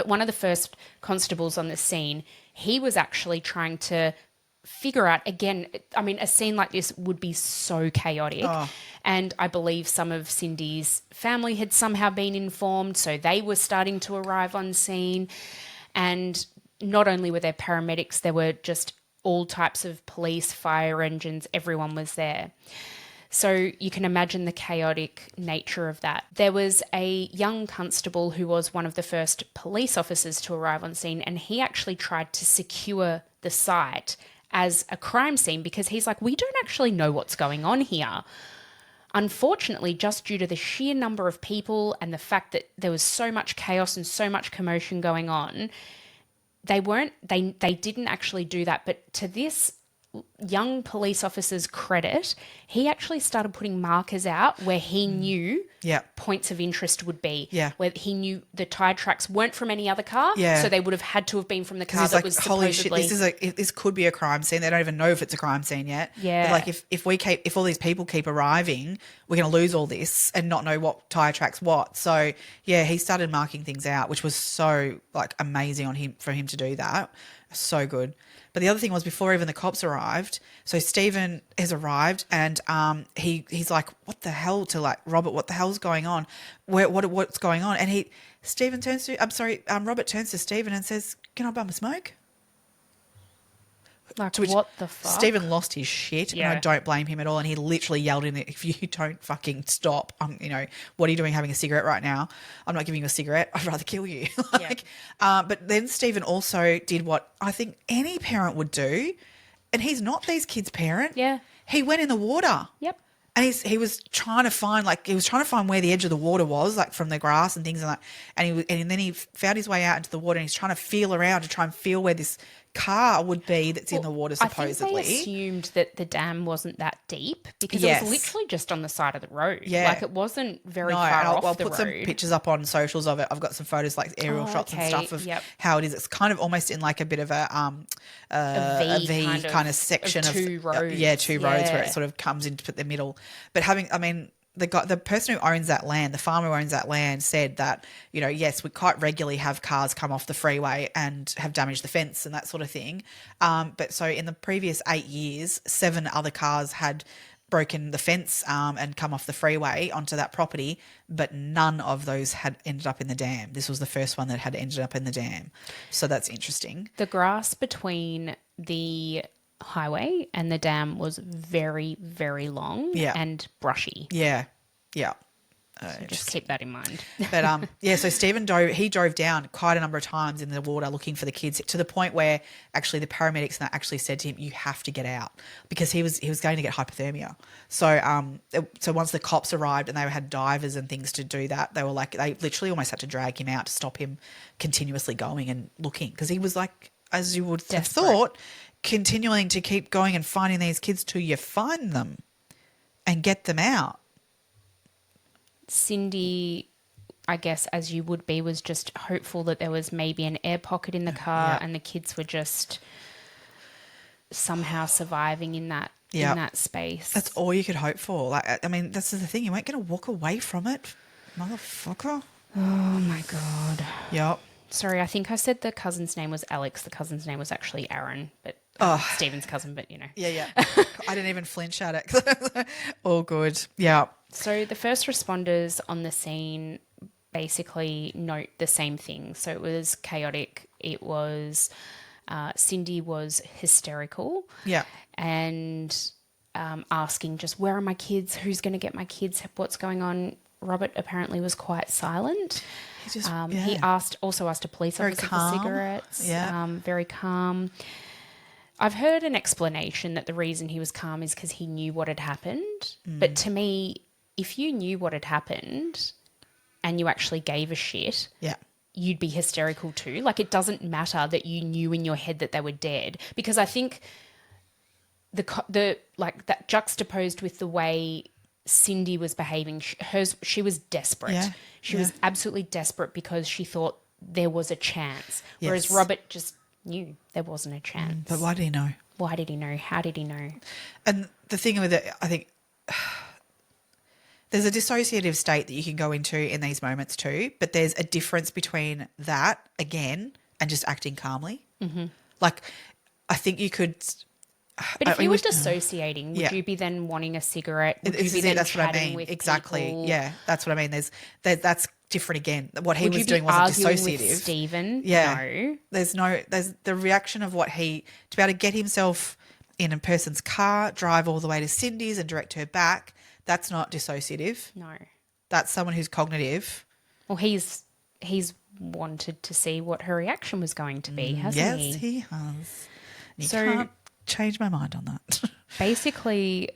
S1: One of the first constables on the scene, he was actually trying to figure out, again, I mean, a scene like this would be so chaotic. Oh. And I believe some of Cindy's family had somehow been informed, so they were starting to arrive on scene. And not only were there paramedics, there were just all types of police, fire engines, everyone was there. So you can imagine the chaotic nature of that. There was a young constable who was one of the first police officers to arrive on scene, and he actually tried to secure the site as a crime scene because he's like, we don't actually know what's going on here. Unfortunately, just due to the sheer number of people and the fact that there was so much chaos and so much commotion going on, they didn't actually do that. But to this young police officer's credit, he actually started putting markers out where he knew points of interest would be. Yeah. Where he knew the tire tracks weren't from any other car, so they would have had to have been from the car that was supposedly...
S2: Holy shit, this could be a crime scene. They don't even know if it's a crime scene yet.
S1: Yeah.
S2: But if all these people keep arriving, we're going to lose all this and not know what tire tracks what. So yeah, he started marking things out, which was so amazing for him to do that. So good. But the other thing was, before even the cops arrived, so Stephen has arrived, and he's like, "What the hell?" to Robert, "What the hell's going on? What's going on?" And Robert turns to Stephen and says, "Can I bum a smoke?"
S1: What the fuck?
S2: Stephen lost his shit, and I don't blame him at all. And he literally yelled in it, "If you don't fucking stop, what are you doing having a cigarette right now? I'm not giving you a cigarette. I'd rather kill you." But then Stephen also did what I think any parent would do, and he's not these kids' parent.
S1: Yeah.
S2: He went in the water.
S1: Yep.
S2: And he was trying to find where the edge of the water was, from the grass and things like that. And then he found his way out into the water, and he's trying to feel around to try and feel where this car would be that's in the water supposedly.
S1: I think they assumed that the dam wasn't that deep because it was literally just on the side of the road.
S2: Yeah.
S1: It wasn't very far off the road.
S2: I'll put some pictures up on socials of it. I've got some photos, aerial shots and stuff of how it is. It's kind of almost in a bit of a V kind of section of two roads. Two roads where it sort of comes into the middle. But the person who owns that land, the farmer who owns that land, said that, yes, we quite regularly have cars come off the freeway and have damaged the fence and that sort of thing. But so in the previous 8 years, 7 other cars had broken the fence and come off the freeway onto that property, but none of those had ended up in the dam. This was the first one that had ended up in the dam. So that's interesting.
S1: The grass between the highway and the dam was very, very long and brushy.
S2: Yeah.
S1: So just keep that in mind.
S2: But so Stephen drove down quite a number of times in the water looking for the kids, to the point where actually the paramedics actually said to him, "You have to get out," because he was going to get hypothermia. So once the cops arrived and they had divers and things to do that, they literally almost had to drag him out to stop him continuously going and looking, because he was as you would have thought, continuing to keep going and finding these kids till you find them and get them out.
S1: Cindy, I guess, as you would be, was just hopeful that there was maybe an air pocket in the car and the kids were just somehow surviving in that space.
S2: That's all you could hope for. That's the thing. You weren't going to walk away from it, motherfucker.
S1: Oh, my God.
S2: Yep.
S1: Sorry, I think I said the cousin's name was Alex. The cousin's name was actually Aaron, but Stephen's cousin, but
S2: Yeah. I didn't even flinch at it. All good. Yeah.
S1: So the first responders on the scene basically note the same thing. So it was chaotic. It was Cindy was hysterical.
S2: Yeah.
S1: And asking just, where are my kids? Who's going to get my kids? What's going on? Robert apparently was quite silent. He also asked a police officer for cigarettes. Yeah. Very calm. I've heard an explanation that the reason he was calm is because he knew what had happened. But to me, if you knew what had happened and you actually gave a shit,
S2: Yeah.
S1: you'd be hysterical too. Like, it doesn't matter that you knew in your head that they were dead, because I think the like that juxtaposed with the way Cindy was behaving, she was desperate.
S2: Yeah,
S1: She was absolutely desperate because she thought there was a chance, whereas
S2: Yes.
S1: Robert just knew there wasn't a chance.
S2: But why do you know?
S1: Why did he know? How did he know?
S2: And the thing with it, I think there's a dissociative state that you can go into in these moments too, but there's a difference between that, again, and just acting calmly. Mm-hmm. Like, I think you could...
S1: But if you were dissociating, would
S2: Yeah.
S1: you be then wanting a cigarette? Would you
S2: This
S1: be
S2: is
S1: then
S2: it, that's what I
S1: chatting
S2: mean.
S1: with
S2: Exactly.
S1: people?
S2: Yeah, that's what I mean. That's different again. What he
S1: Would
S2: was
S1: you
S2: doing
S1: be
S2: wasn't
S1: arguing
S2: dissociative.
S1: with Stephen?
S2: Yeah.
S1: No.
S2: There's the reaction of what to be able to get himself in a person's car, drive all the way to Cindy's and direct her back. That's not dissociative.
S1: No.
S2: That's someone who's cognitive.
S1: Well, he's wanted to see what her reaction was going to be, hasn't he?
S2: Yes, he has. You
S1: So-
S2: can't change my mind on that.
S1: Basically,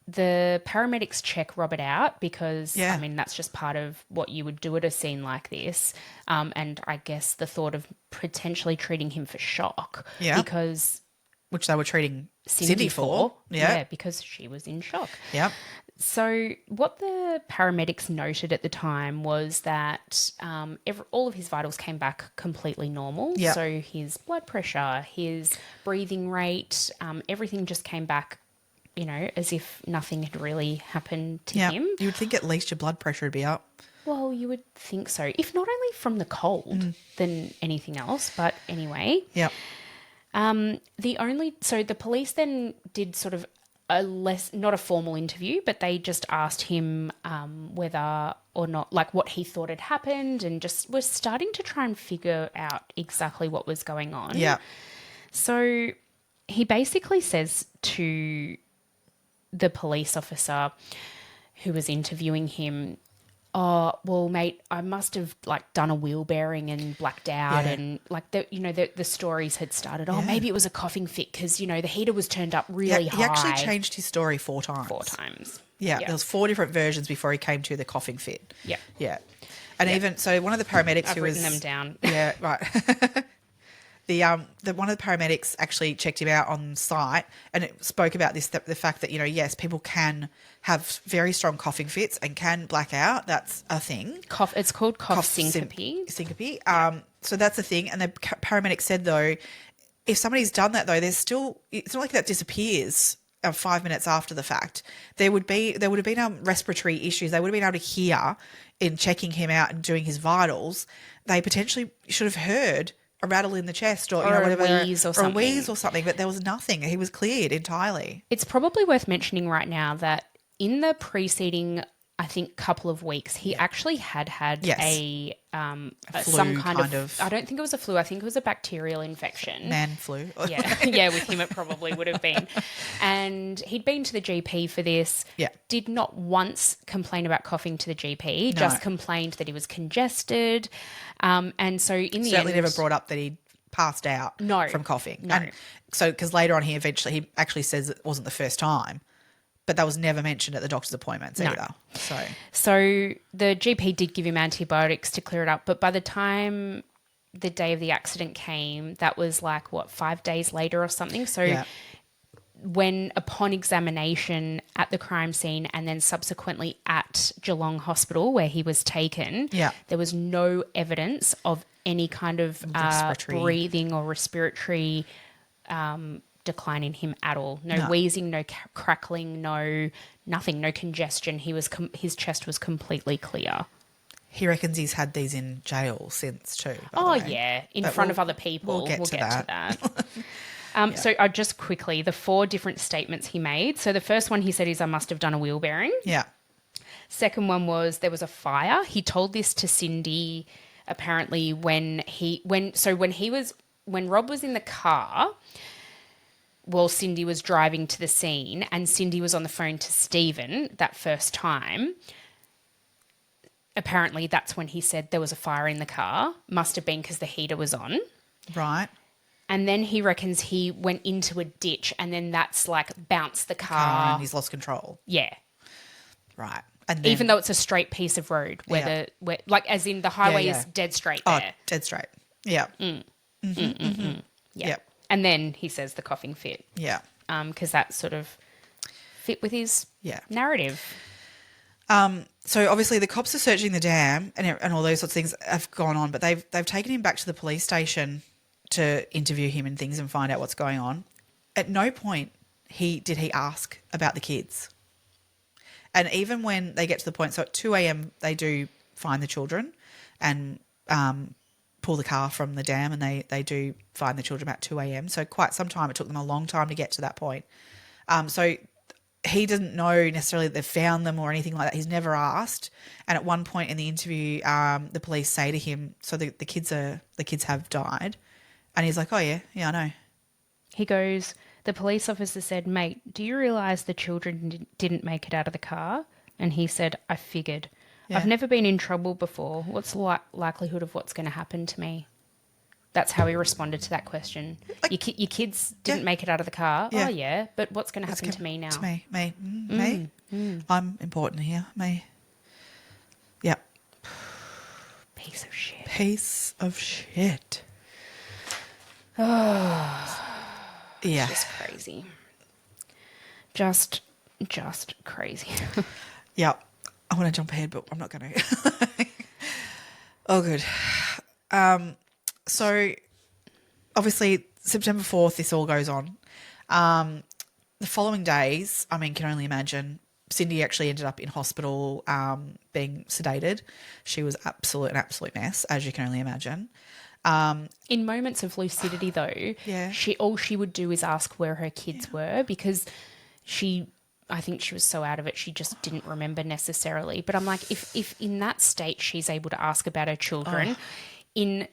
S1: the paramedics check Robert out because,
S2: Yeah.
S1: I mean, that's just part of what you would do at a scene like this. And I guess the thought of potentially treating him for shock.
S2: Yeah.
S1: Because
S2: Which they were treating Cindy for.
S1: Yeah, because she was in shock.
S2: Yep.
S1: So what the paramedics noted at the time was that all of his vitals came back completely normal.
S2: Yeah.
S1: So his blood pressure, his breathing rate, everything just came back, as if nothing had really happened to
S2: Yeah.
S1: him.
S2: You would think at least your blood pressure would be up.
S1: Well, you would think so, if not only from the cold than anything else. But anyway,
S2: Yep.
S1: so the police then did sort of not a formal interview, but they just asked him whether or not, like, what he thought had happened, and just was starting to try and figure out exactly what was going on.
S2: Yeah.
S1: So he basically says to the police officer who was interviewing him, "Oh, well, mate, I must have done a wheel bearing and blacked out."
S2: Yeah.
S1: And the stories had started. Oh, maybe it was a coughing fit because, the heater was turned up really high.
S2: He actually changed his story 4 times.
S1: 4 times.
S2: Yeah, there was 4 different versions before he came to the coughing fit.
S1: Yeah.
S2: Yeah. And even so, one of the paramedics
S1: I've
S2: who was
S1: written them down.
S2: Yeah, right. The one of the paramedics actually checked him out on site, and it spoke about this, the fact that, yes, people can have very strong coughing fits and can black out. That's a thing.
S1: It's called cough syncope.
S2: Syncope. So that's a thing. And the paramedic said, though, if somebody's done that, though, there's still, it's not like that disappears 5 minutes after the fact. There would have been respiratory issues. They would have been able to hear in checking him out and doing his vitals. They potentially should have heard a rattle in the chest or whatever,
S1: a wheeze or
S2: something, but there was nothing. He was cleared entirely.
S1: It's probably worth mentioning right now that in the preceding, I think, couple of weeks, he actually had
S2: Yes.
S1: a
S2: flu
S1: some kind
S2: kind
S1: of.
S2: of-
S1: I don't think it was a flu. I think it was a bacterial infection.
S2: Man flu.
S1: Yeah, yeah. With him, it probably would have been. And he'd been to the GP for this.
S2: Yeah.
S1: Did not once complain about coughing to the GP. Just complained that he was congested. And so in the
S2: Certainly
S1: end,
S2: never brought up that he passed out
S1: No.
S2: from coughing.
S1: No.
S2: And so, because later on he actually says it wasn't the first time, but that was never mentioned at the doctor's appointments either.
S1: So the GP did give him antibiotics to clear it up, but by the time the day of the accident came, that was 5 days later or something. So
S2: Yeah.
S1: when upon examination at the crime scene and then subsequently at Geelong Hospital where he was taken,
S2: Yeah.
S1: there was no evidence of any kind of
S2: Respiratory.
S1: breathing or respiratory decline in him at all. No wheezing, no crackling, no nothing, no congestion. His chest was completely clear.
S2: He reckons he's had these in jail since too. by the
S1: Oh,
S2: way.
S1: yeah, in
S2: But
S1: front
S2: we'll-
S1: of other people.
S2: we'll get to that.
S1: So just quickly, the 4 different statements he made. So the first one he said is, "I must have done a wheel bearing."
S2: Yeah.
S1: Second one was there was a fire. He told this to Cindy apparently when Rob was in the car. Well, Cindy was driving to the scene and Cindy was on the phone to Stephen that first time. Apparently that's when he said there was a fire in the car. Must have been because the heater was on.
S2: Right.
S1: And then he reckons he went into a ditch and then that's like bounced the
S2: Car
S1: car.
S2: and he's lost control.
S1: Yeah.
S2: Right. And then,
S1: Even though it's a straight piece of road where like as in the highway is dead straight there.
S2: Oh, dead straight. Yeah.
S1: Yeah.
S2: Yep.
S1: And then he says the coughing fit.
S2: Yeah.
S1: Because that sort of fit with his
S2: Yeah.
S1: narrative.
S2: So obviously the cops are searching the dam and all those sorts of things have gone on, but they've taken him back to the police station to interview him and things and find out what's going on. At no point did he ask about the kids. And even when they get to the point, so at 2 a.m. they do find the children and pull the car from the dam, and they do find the children about 2 a.m. So quite some time. It took them a long time to get to that point. So he doesn't know necessarily that they've found them or anything like that. He's never asked. And at one point in the interview, the police say to him, so the kids have died. And he's like, oh, yeah, I know.
S1: He goes, the police officer said, mate, do you realise the children didn't make it out of the car? And he said, I figured.
S2: Yeah.
S1: I've never been in trouble before. What's the likelihood of what's going to happen to me? That's how he responded to that question.
S2: Like,
S1: your kids didn't make it out of the car?
S2: Yeah.
S1: Oh, yeah. But what's going to happen to me now?
S2: To me. Me. I'm important here. Me. Yeah.
S1: Piece of shit.
S2: Piece of shit. Yeah.
S1: Just crazy. Just crazy.
S2: Yeah. I want to jump ahead, but I'm not going to. Oh, good. So, obviously, September 4th, this all goes on. The following days, I mean, can only imagine, Cindy actually ended up in hospital being sedated. She was an absolute mess, as you can only imagine.
S1: In moments of lucidity, though,
S2: Yeah.
S1: all she would do is ask where her kids were because I think she was so out of it, she just didn't remember necessarily. But I'm like, if in that state she's able to ask about her children, in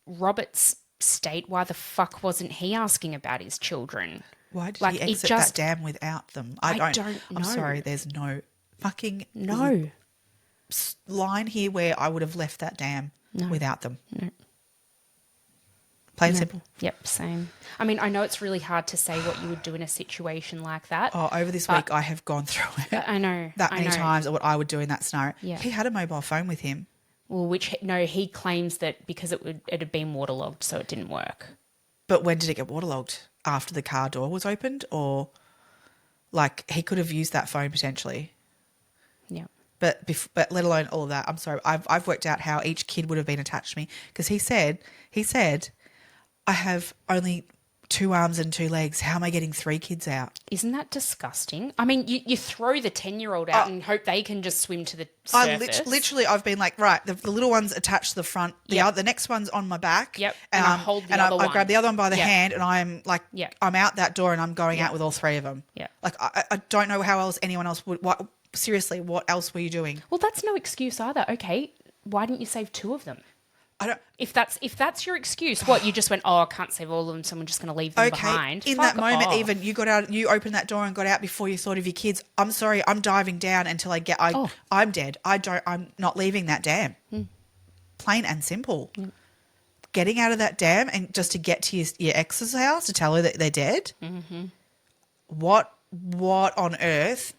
S1: Robert's state, why the fuck wasn't he asking about his children?
S2: Why did he exit that dam without them?
S1: I don't know.
S2: I'm sorry, there's no fucking
S1: No.
S2: line here where I would have left that dam without them.
S1: No.
S2: Plain and simple.
S1: Yep, same. I mean, I know it's really hard to say what you would do in a situation like that.
S2: Oh, over this week I have gone through it.
S1: I know.
S2: That many times what I would do in that scenario.
S1: Yeah.
S2: He had a mobile phone with him.
S1: Well, he claims that because it had been waterlogged, so it didn't work.
S2: But when did it get waterlogged? After the car door was opened, or like he could have used that phone potentially.
S1: Yeah.
S2: But let alone all of that. I'm sorry. I've worked out how each kid would have been attached to me because he said, I have only 2 arms and 2 legs. How am I getting 3 kids out?
S1: Isn't that disgusting? I mean, you throw the 10-year-old out and hope they can just swim to the surface.
S2: Literally, I've been like, right, the little one's attached to the front. The next one's on my back.
S1: Yep.
S2: And
S1: I hold the other one.
S2: I grab the other one by the hand and I'm like, I'm out that door and I'm going out with all 3 of them.
S1: Yeah.
S2: Like, I don't know how else anyone else would. Seriously, what else were you doing?
S1: Well, that's no excuse either. Okay, why didn't you save 2 of them?
S2: I don't.
S1: If that's your excuse, what you just went, I can't save all of them, so I'm just going to leave them behind.
S2: In that moment, even you got out, you opened that door and got out before you thought of your kids. I'm sorry, I'm diving down until I'm dead. I'm not leaving that dam. Plain and simple. Getting out of that dam and just to get to your ex's house to tell her that they're dead. Mm-hmm. What on earth?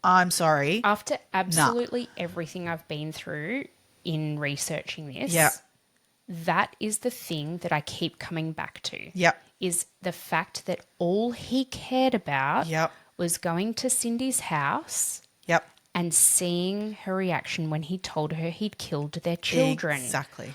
S2: I'm sorry.
S1: After absolutely everything I've been through in researching this, that is the thing that I keep coming back to.
S2: Yep.
S1: Is the fact that all he cared about was going to Cindy's house and seeing her reaction when he told her he'd killed their children.
S2: Exactly.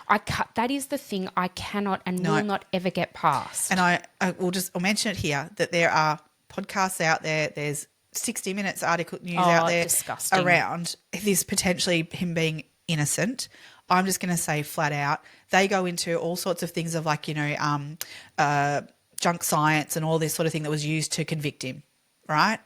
S1: That is the thing I cannot and will not ever get past.
S2: And I'll mention it here that there are podcasts out there. There's 60 Minutes article news out there around this potentially him being innocent. I'm just going to say flat out, they go into all sorts of things of like, junk science and all this sort of thing that was used to convict him, right?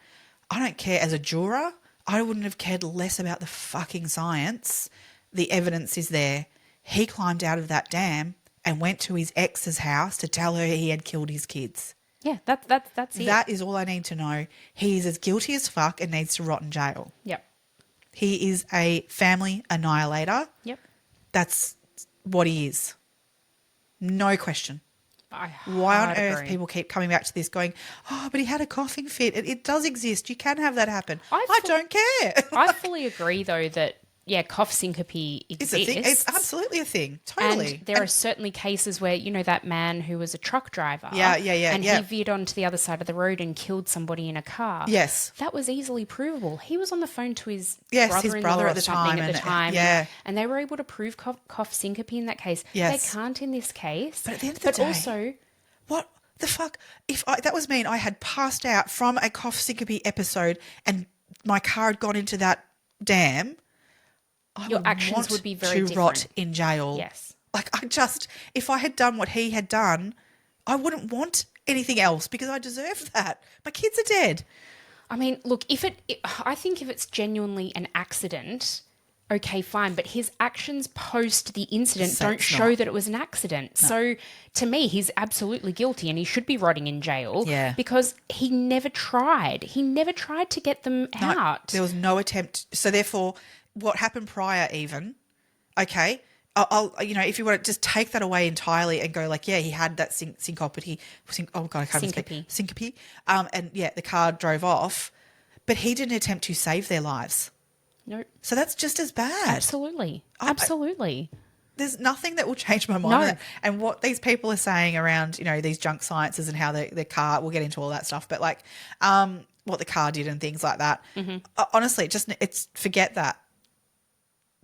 S2: I don't care. As a juror, I wouldn't have cared less about the fucking science. The evidence is there. He climbed out of that dam and went to his ex's house to tell her he had killed his kids.
S1: Yeah, that's it.
S2: That is all I need to know. He is as guilty as fuck and needs to rot in jail.
S1: Yep.
S2: He is a family annihilator.
S1: Yep.
S2: That's what he is. No question. Why on
S1: hard
S2: earth
S1: agree.
S2: people keep coming back to this going, oh, but he had a coughing fit. It does exist. You can have that happen.
S1: I
S2: I
S1: fu-
S2: don't care.
S1: I fully agree, though, that, cough syncope
S2: It's
S1: exists.
S2: a thing. It's absolutely a thing.
S1: And
S2: Totally.
S1: there are certainly cases where, that man who was a truck driver.
S2: Yeah,
S1: And
S2: yeah.
S1: he veered onto the other side of the road and killed somebody in a car.
S2: Yes.
S1: That was easily provable. He was on the phone to his
S2: his
S1: brother-in-law
S2: brother
S1: or
S2: at the
S1: something
S2: time,
S1: at the
S2: and,
S1: time.
S2: yeah.
S1: And they were able to prove cough syncope in that case.
S2: Yes.
S1: They can't in this case.
S2: But at the end of the day,
S1: also,
S2: what the fuck? That was me and I had passed out from a cough syncope episode and my car had gone into that dam,
S1: your actions would be very
S2: to rot
S1: different.
S2: in jail.
S1: Yes.
S2: Like if I had done what he had done, I wouldn't want anything else because I deserved that. My kids are dead.
S1: I mean, look, I think if it's genuinely an accident, okay, fine. But his actions post the incident
S2: So
S1: don't
S2: it's
S1: show
S2: not.
S1: that it was an accident. No. So to me, he's absolutely guilty and he should be rotting in jail.
S2: Yeah.
S1: Because he never tried. He never tried to get them out.
S2: There was no attempt. So therefore, what happened prior even, okay, I'll if you want to just take that away entirely and go like, yeah, he had that syncope. Oh God, I can't even speak. Syncope. And yeah, the car drove off, but he didn't attempt to save their lives.
S1: Nope.
S2: So that's just as bad.
S1: Absolutely. Absolutely.
S2: There's nothing that will change my mind.
S1: No.
S2: On that. And what these people are saying around, these junk sciences and how the car, we'll get into all that stuff, but like what the car did and things like that. Mm-hmm. Honestly, it's forget that.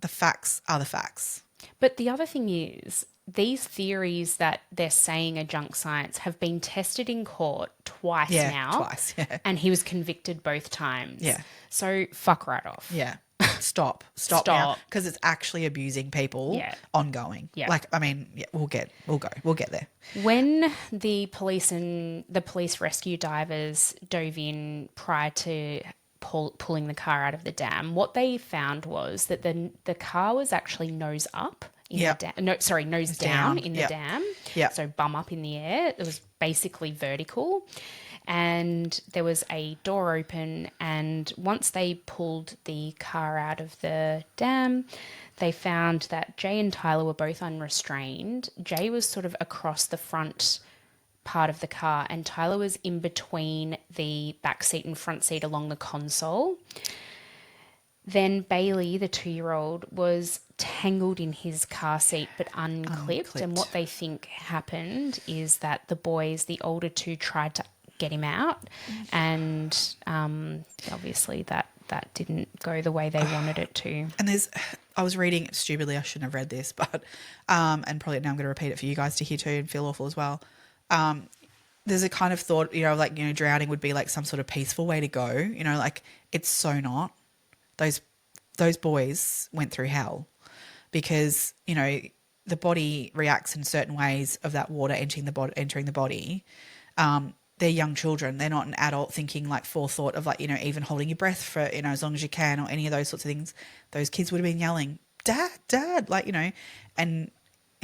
S2: The facts are the facts.
S1: But the other thing is, these theories that they're saying are junk science have been tested in court twice now.
S2: Twice, yeah.
S1: And he was convicted both times.
S2: Yeah.
S1: So fuck right off.
S2: Yeah. Stop now, because it's actually abusing people ongoing.
S1: Yeah.
S2: Like, I mean, we'll get there.
S1: When the police rescue divers dove in prior to pulling the car out of the dam, what they found was that the car was actually nose up in the dam. No, sorry, nose down in the dam.
S2: Yeah.
S1: So bum up in the air. It was basically vertical. And there was a door open, and once they pulled the car out of the dam, they found that Jay and Tyler were both unrestrained. Jay was sort of across the front part of the car, and Tyler was in between the back seat and front seat along the console. Then Bailey, the 2-year-old, was tangled in his car seat but unclipped. And what they think happened is that the older two, tried to get him out, and obviously that didn't go the way they wanted it to.
S2: And I was reading it stupidly, I shouldn't have read this, but and probably now I'm going to repeat it for you guys to hear too and feel awful as well. There's a kind of thought, drowning would be like some sort of peaceful way to go. Like it's so not. Those boys went through hell because, the body reacts in certain ways of that water entering the body. They're young children. They're not an adult thinking like forethought of like, even holding your breath for, as long as you can or any of those sorts of things. Those kids would have been yelling, Dad, Dad, like, and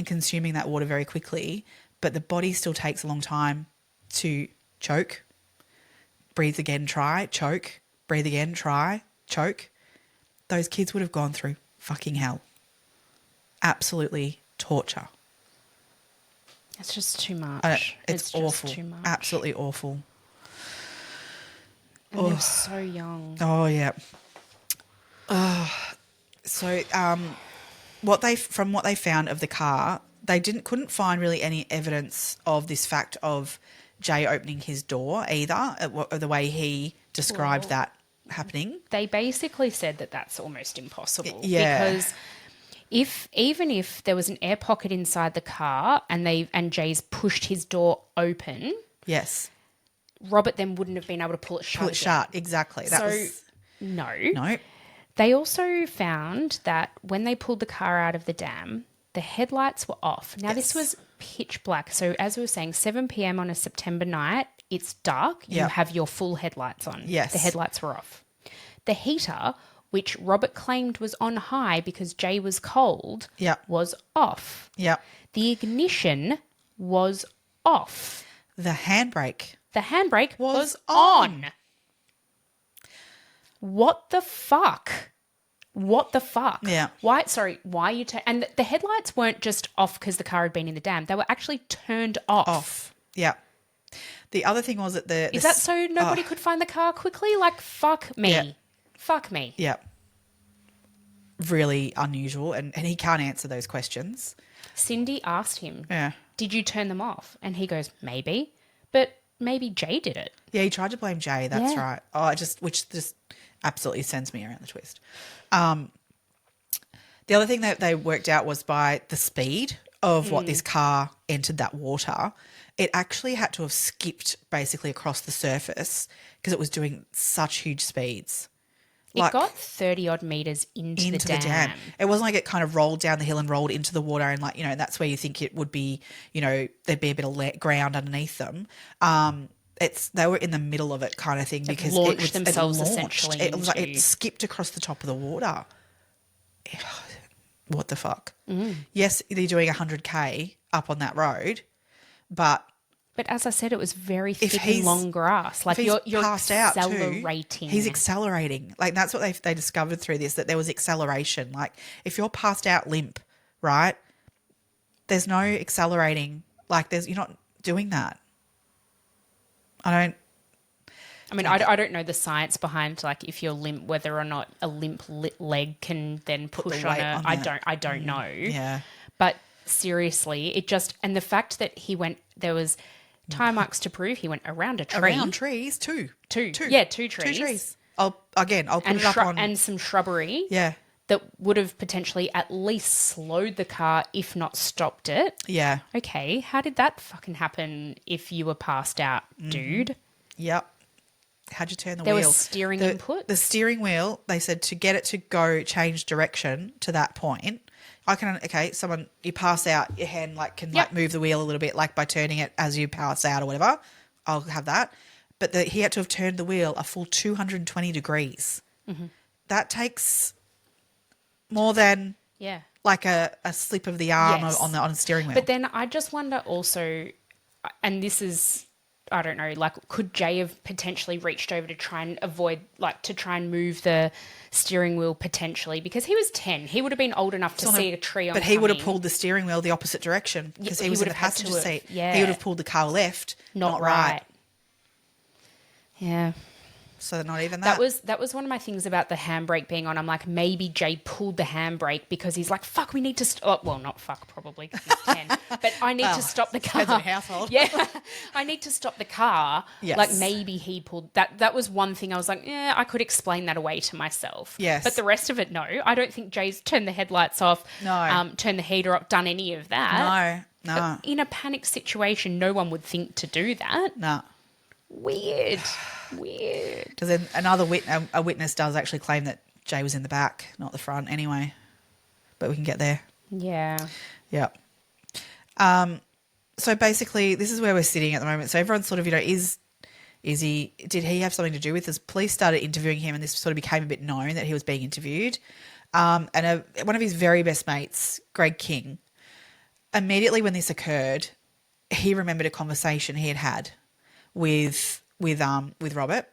S2: consuming that water very quickly. But the body still takes a long time to choke, breathe again, try, choke, breathe again, try, choke. Those kids would have gone through fucking hell. Absolutely torture.
S1: It's just too much.
S2: It's awful.
S1: Too much.
S2: Absolutely awful.
S1: And they were so young.
S2: Oh, yeah. So what they found of the car, they couldn't find really any evidence of this fact of Jay opening his door either, the way he described that happening.
S1: They basically said that that's almost impossible.
S2: Yeah.
S1: Because even if there was an air pocket inside the car and Jay's pushed his door open,
S2: yes,
S1: Robert then wouldn't have been able to pull it shut.
S2: Pull it shut, exactly.
S1: No. They also found that when they pulled the car out of the dam, the headlights were off. Now, This was pitch black. So as we were saying, 7 p.m. on a September night, it's dark. You have your full headlights on.
S2: Yes.
S1: The headlights were off. The heater, which Robert claimed was on high because Jay was cold, was off.
S2: Yeah.
S1: The ignition was off.
S2: The handbrake
S1: was on. What the fuck? what the fuck?
S2: Yeah.
S1: Why are you and the headlights weren't just off because the car had been in the dam. They were actually turned off.
S2: Yeah. The other thing was that
S1: Is that so nobody could find the car quickly? Like, fuck me.
S2: Yeah.
S1: Fuck me.
S2: Yeah. Really unusual. And he can't answer those questions.
S1: Cindy asked him,
S2: Yeah.
S1: did you turn them off? And he goes, maybe. But maybe Jay did it.
S2: Yeah, he tried to blame Jay. That's
S1: Yeah.
S2: right. Which just absolutely sends me around the twist. The other thing that they worked out was by the speed of what this car entered that water, it actually had to have skipped basically across the surface because it was doing such huge speeds.
S1: It got 30 odd meters into the dam.
S2: It wasn't like it kind of rolled down the hill and rolled into the water and that's where you think it would be, there'd be a bit of ground underneath them. They were in the middle of it kind of thing because
S1: launched themselves essentially
S2: It was like it skipped across the top of the water. What the fuck? Yes, they're doing 100k up on that road, but
S1: as I said, it was very thick and long grass. Like you're
S2: passed
S1: accelerating.
S2: Out too, he's accelerating. Like that's what they discovered through this, that there was acceleration. Like if you're passed out limp, right? There's no accelerating. Like you're not doing that. I don't know the science behind like if you're limp, whether or not a limp leg can then push on it. I don't know. Yeah.
S1: But seriously, and the fact that there was tire marks to prove he went around a tree.
S2: Around trees, two.
S1: Yeah, two trees.
S2: 2 trees. I'll put it up on.
S1: And some shrubbery.
S2: Yeah.
S1: That would have potentially at least slowed the car, if not stopped it.
S2: Yeah.
S1: Okay, how did that fucking happen if you were passed out, dude?
S2: Yep. How'd you turn the
S1: wheel?
S2: wheel?
S1: There was steering input?
S2: The steering wheel, they said to get it to go change direction to that point. You pass out, your hand can move the wheel a little bit, like by turning it as you pass out or whatever. I'll have that. But he had to have turned the wheel a full 220 degrees. Mm-hmm. That takes more than like a slip of the arm on the steering wheel.
S1: But then I just wonder also, and this is, I don't know, like could Jay have potentially reached over to try and avoid, to try and move the steering wheel potentially? Because he was 10. He would have been old enough to see a tree
S2: But he would have pulled the steering wheel the opposite direction because he was in the passenger seat.
S1: Yeah.
S2: He would have pulled the car left, not right.
S1: Yeah.
S2: So not even that.
S1: That was one of my things about the handbrake being on. I'm like, maybe Jay pulled the handbrake because he's like, fuck, we need to stop. Well, not fuck probably because he's 10. But I need to stop the car.
S2: Depends on the household.
S1: Yeah. I need to stop the car.
S2: Yes.
S1: Like maybe he pulled that. That was one thing I was like, yeah, I could explain that away to myself.
S2: Yes.
S1: But the rest of it, no. I don't think Jay's turned the headlights off.
S2: No.
S1: Turned the heater up, done any of that.
S2: No.
S1: In a panic situation, no one would think to do that.
S2: No.
S1: Weird.
S2: Because then a witness does actually claim that Jay was in the back, not the front anyway. But we can get there.
S1: Yeah.
S2: Yep. So basically, this is where we're sitting at the moment. So everyone's sort of, did he have something to do with this? Police started interviewing him and this sort of became a bit known that he was being interviewed. And one of his very best mates, Greg King, immediately when this occurred, he remembered a conversation he had had with Robert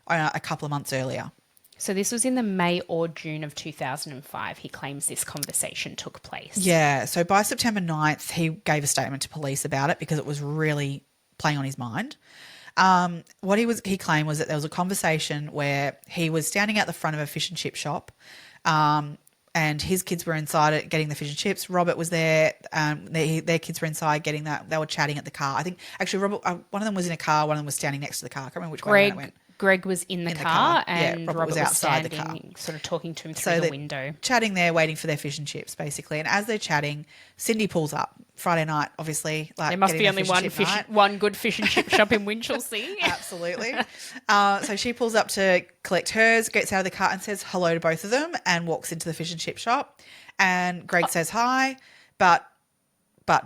S2: a couple of months earlier.
S1: So this was in the May or June of 2005. He claims this conversation took place.
S2: Yeah. So by September 9th, he gave a statement to police about it because it was really playing on his mind. What he claimed was that there was a conversation where he was standing at the front of a fish and chip shop, and his kids were inside it getting the fish and chips. Robert was there. Their kids were inside getting that. They were chatting at the car. I think actually Robert, one of them was in a car. One of them was standing next to the car. I can't remember which way that went.
S1: Greg was in the car and
S2: Robert was outside the car,
S1: sort of talking to him through the window.
S2: Chatting there, waiting for their fish and chips, basically. And as they're chatting, Cindy pulls up. Friday night, obviously.
S1: There must be only one good fish and chip shop in Winchelsea.
S2: Absolutely. So she pulls up to collect hers, gets out of the car and says hello to both of them and walks into the fish and chip shop. And Greg says hi, but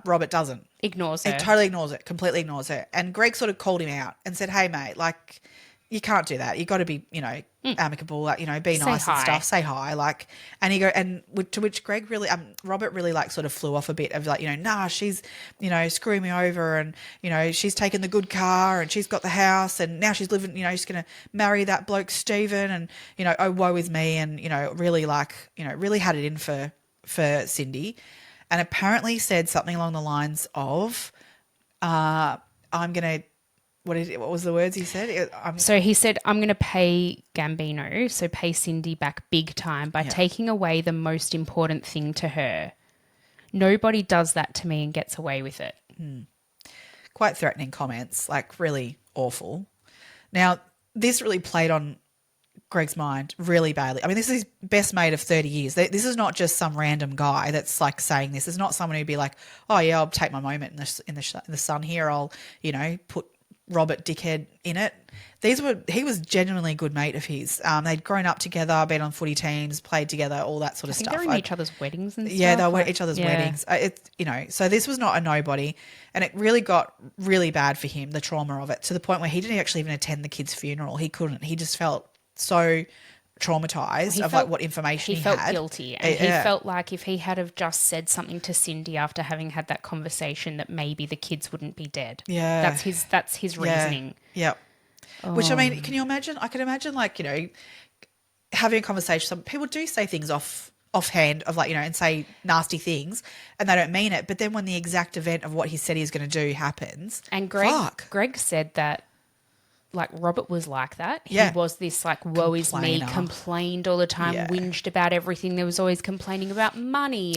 S2: Robert doesn't.
S1: Ignores her.
S2: He totally ignores it, completely ignores her. And Greg sort of called him out and said, hey, mate, you can't do that. You got to be, amicable, like, be
S1: Say
S2: nice and
S1: hi.
S2: stuff. Say hi, like, and to which Greg really, Robert really like sort of flew off a bit of like, nah, she's, screwing me over, and she's taken the good car, and she's got the house, and now she's living, she's gonna marry that bloke Stephen, and oh woe is me, and really like, really had it in for Cindy, and apparently said something along the lines of, I'm gonna. What was the words he said?
S1: So he said, I'm going to pay Gambino, so pay Cindy back big time by taking away the most important thing to her. Nobody does that to me and gets away with it.
S2: Quite threatening comments, like really awful. Now, this really played on Greg's mind really badly. I mean, this is his best mate of 30 years. This is not just some random guy that's like saying this. It's not someone who'd be like, oh yeah, I'll take my moment in the sun here. I'll, put Robert dickhead in it. He was genuinely a good mate of his. They'd grown up together, been on footy teams, played together, all that sort of stuff.
S1: They were in each other's weddings and stuff.
S2: Yeah, they were at each other's weddings. So this was not a nobody, and it really got really bad for him, the trauma of it, to the point where he didn't actually even attend the kid's funeral. He couldn't. He just felt so traumatized like what information he
S1: felt
S2: had.
S1: Guilty, and he felt like if he had have just said something to Cindy after having had that conversation, that maybe the kids wouldn't be dead. That's his reasoning.
S2: Yeah. Which, I mean, can you imagine? I can imagine, like, having a conversation. Some people do say things offhand of like, and say nasty things, and they don't mean it, but then when the exact event of what he said he was going to do happens,
S1: and Greg said that, like, Robert was like that. He was this, like, woe is me, complained all the time, whinged about everything. There was always complaining about money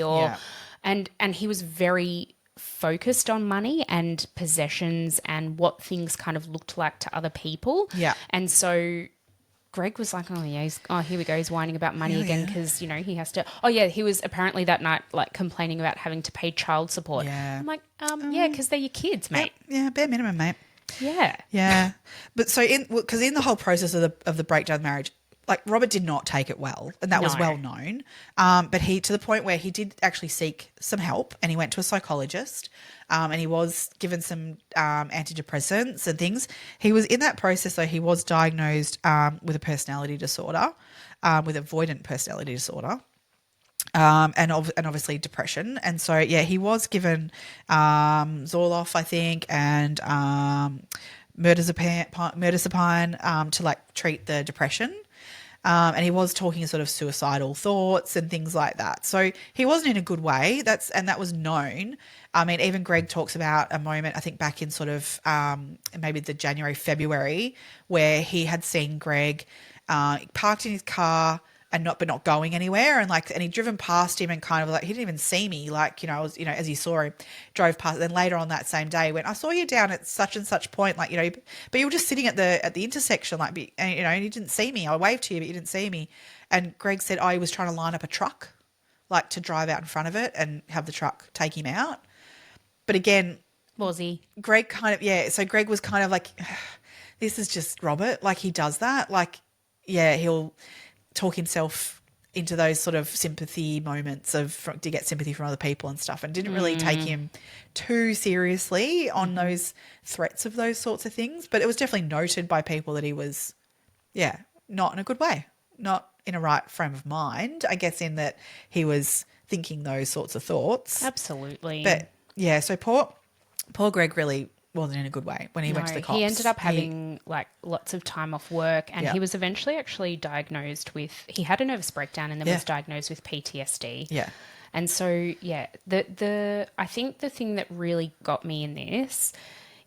S1: and he was very focused on money and possessions and what things kind of looked like to other people.
S2: Yeah.
S1: And so Greg was like, here we go. He's whining about money again because, he has to. Oh, yeah, he was apparently that night, like, complaining about having to pay child support.
S2: Yeah.
S1: I'm like, because they're your kids, mate.
S2: Yeah, bare minimum, mate.
S1: Yeah.
S2: Yeah. But so because in the whole process of the breakdown of marriage, like, Robert did not take it well, and that was well known. But he, to the point where he did actually seek some help, and he went to a psychologist, and he was given some antidepressants and things. He was in that process, though. He was diagnosed with a personality disorder, with avoidant personality disorder. And obviously depression. And so, he was given Zoloft, I think, and mirtazapine to, like, treat the depression. And he was talking sort of suicidal thoughts and things like that. So he wasn't in a good way. That was known. I mean, even Greg talks about a moment, I think back in sort of maybe the January, February, where he had seen Greg parked in his car and not going anywhere, and he'd driven past him and kind of like, he didn't even see me, like, I was, as he saw him, drove past. Then later on that same day, he went, I saw you down at such and such point, like, but you were just sitting at the intersection, like, and you didn't see me. I waved to you, but you didn't see me. And Greg said, he was trying to line up a truck, like, to drive out in front of it and have the truck take him out. But again,
S1: was he?
S2: Greg kind of, so Greg was kind of like, this is just Robert, like, he does that, like, he'll talk himself into those sort of sympathy moments to get sympathy from other people and stuff, and didn't really take him too seriously on those threats of those sorts of things. But it was definitely noted by people that he was, not in a good way, not in a right frame of mind, I guess, in that he was thinking those sorts of thoughts.
S1: Absolutely.
S2: But so poor Greg really wasn't in a good way when he went to the cops.
S1: He ended up having like lots of time off work, and he was eventually actually diagnosed with, he had a nervous breakdown and then was diagnosed with PTSD. Yeah. And so, I think the thing that really got me in this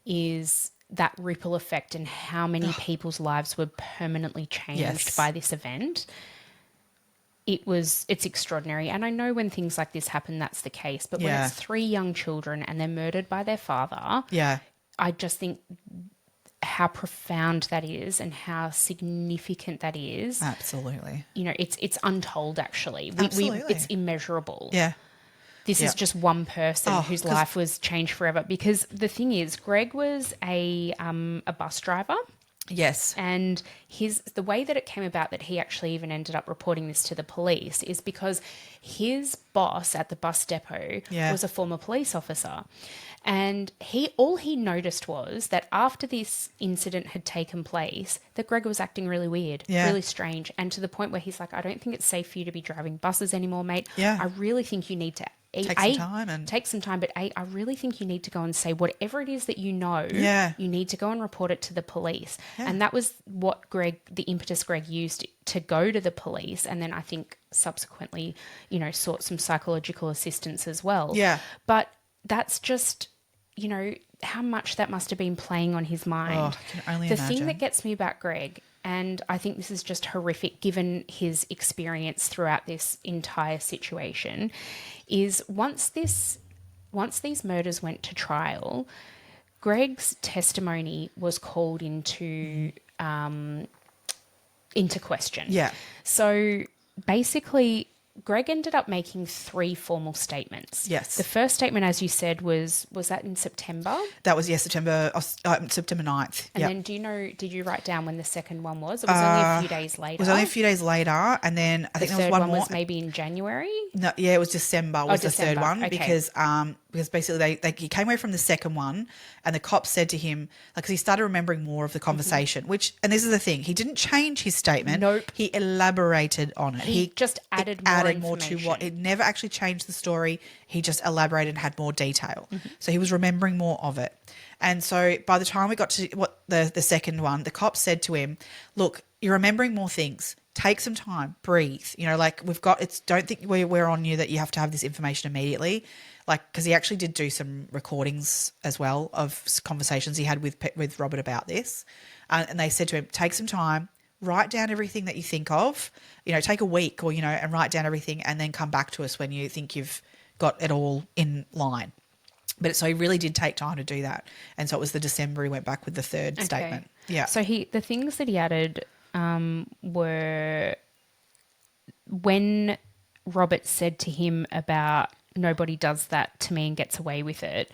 S1: is that ripple effect and how many people's lives were permanently changed by this event. It's extraordinary. And I know when things like this happen, that's the case. But when it's 3 young children and they're murdered by their father, I just think how profound that is and how significant that is.
S2: Absolutely.
S1: It's untold, actually.
S2: Absolutely.
S1: It's immeasurable.
S2: Yeah.
S1: This is just one person whose life was changed forever. Because the thing is, Greg was a bus driver.
S2: Yes.
S1: And the way that it came about that he actually even ended up reporting this to the police is because his boss at the bus depot
S2: Yeah.
S1: was a former police officer. And all he noticed was that after this incident had taken place, that Greg was acting really weird,
S2: Yeah.
S1: really strange, and to the point where he's like, I don't think it's safe for you to be driving buses anymore, mate.
S2: Yeah.
S1: I really think you need to take some time, but I really think you need to go and say whatever it is that you know.
S2: Yeah.
S1: You need to go and report it to the police. Yeah. And that was what the impetus Greg used to go to the police, and then I think subsequently, sought some psychological assistance as well.
S2: Yeah.
S1: But that's just, how much that must have been playing on his mind.
S2: Oh, I can only imagine.
S1: The thing that gets me about Greg, and I think this is just horrific given his experience throughout this entire situation, is once these murders went to trial, Greg's testimony was called into question.
S2: Yeah.
S1: So basically, Greg ended up making 3 formal statements.
S2: Yes.
S1: The first statement, as you said, was that in September?
S2: That was, September 9th.
S1: And then did you write down when the second one was? It was only a few days later.
S2: It was only a few days later, and then I think there was one more.
S1: Was maybe in January?
S2: No, yeah, it was December was the
S1: December.
S2: third one.
S1: Okay.
S2: Because basically he came away from the second one, and the cops said to him, because he started remembering more of the conversation, and this is the thing, he didn't change his statement.
S1: Nope.
S2: He elaborated on it.
S1: He just added more
S2: to what, it never actually changed the story. He just elaborated and had more detail. So he was remembering more of it. And so by the time we got to the second one, the cops said to him, look, you're remembering more things. Take some time, breathe. Don't think we're on you that you have to have this information immediately. Because he actually did do some recordings as well of conversations he had with Robert about this. And they said to him, take some time, write down everything that you think of, take a week or, and write down everything and then come back to us when you think you've got it all in line. But so he really did take time to do that. And so it was the December he went back with the third statement. Yeah.
S1: So the things that he added were when Robert said to him about nobody does that to me and gets away with it.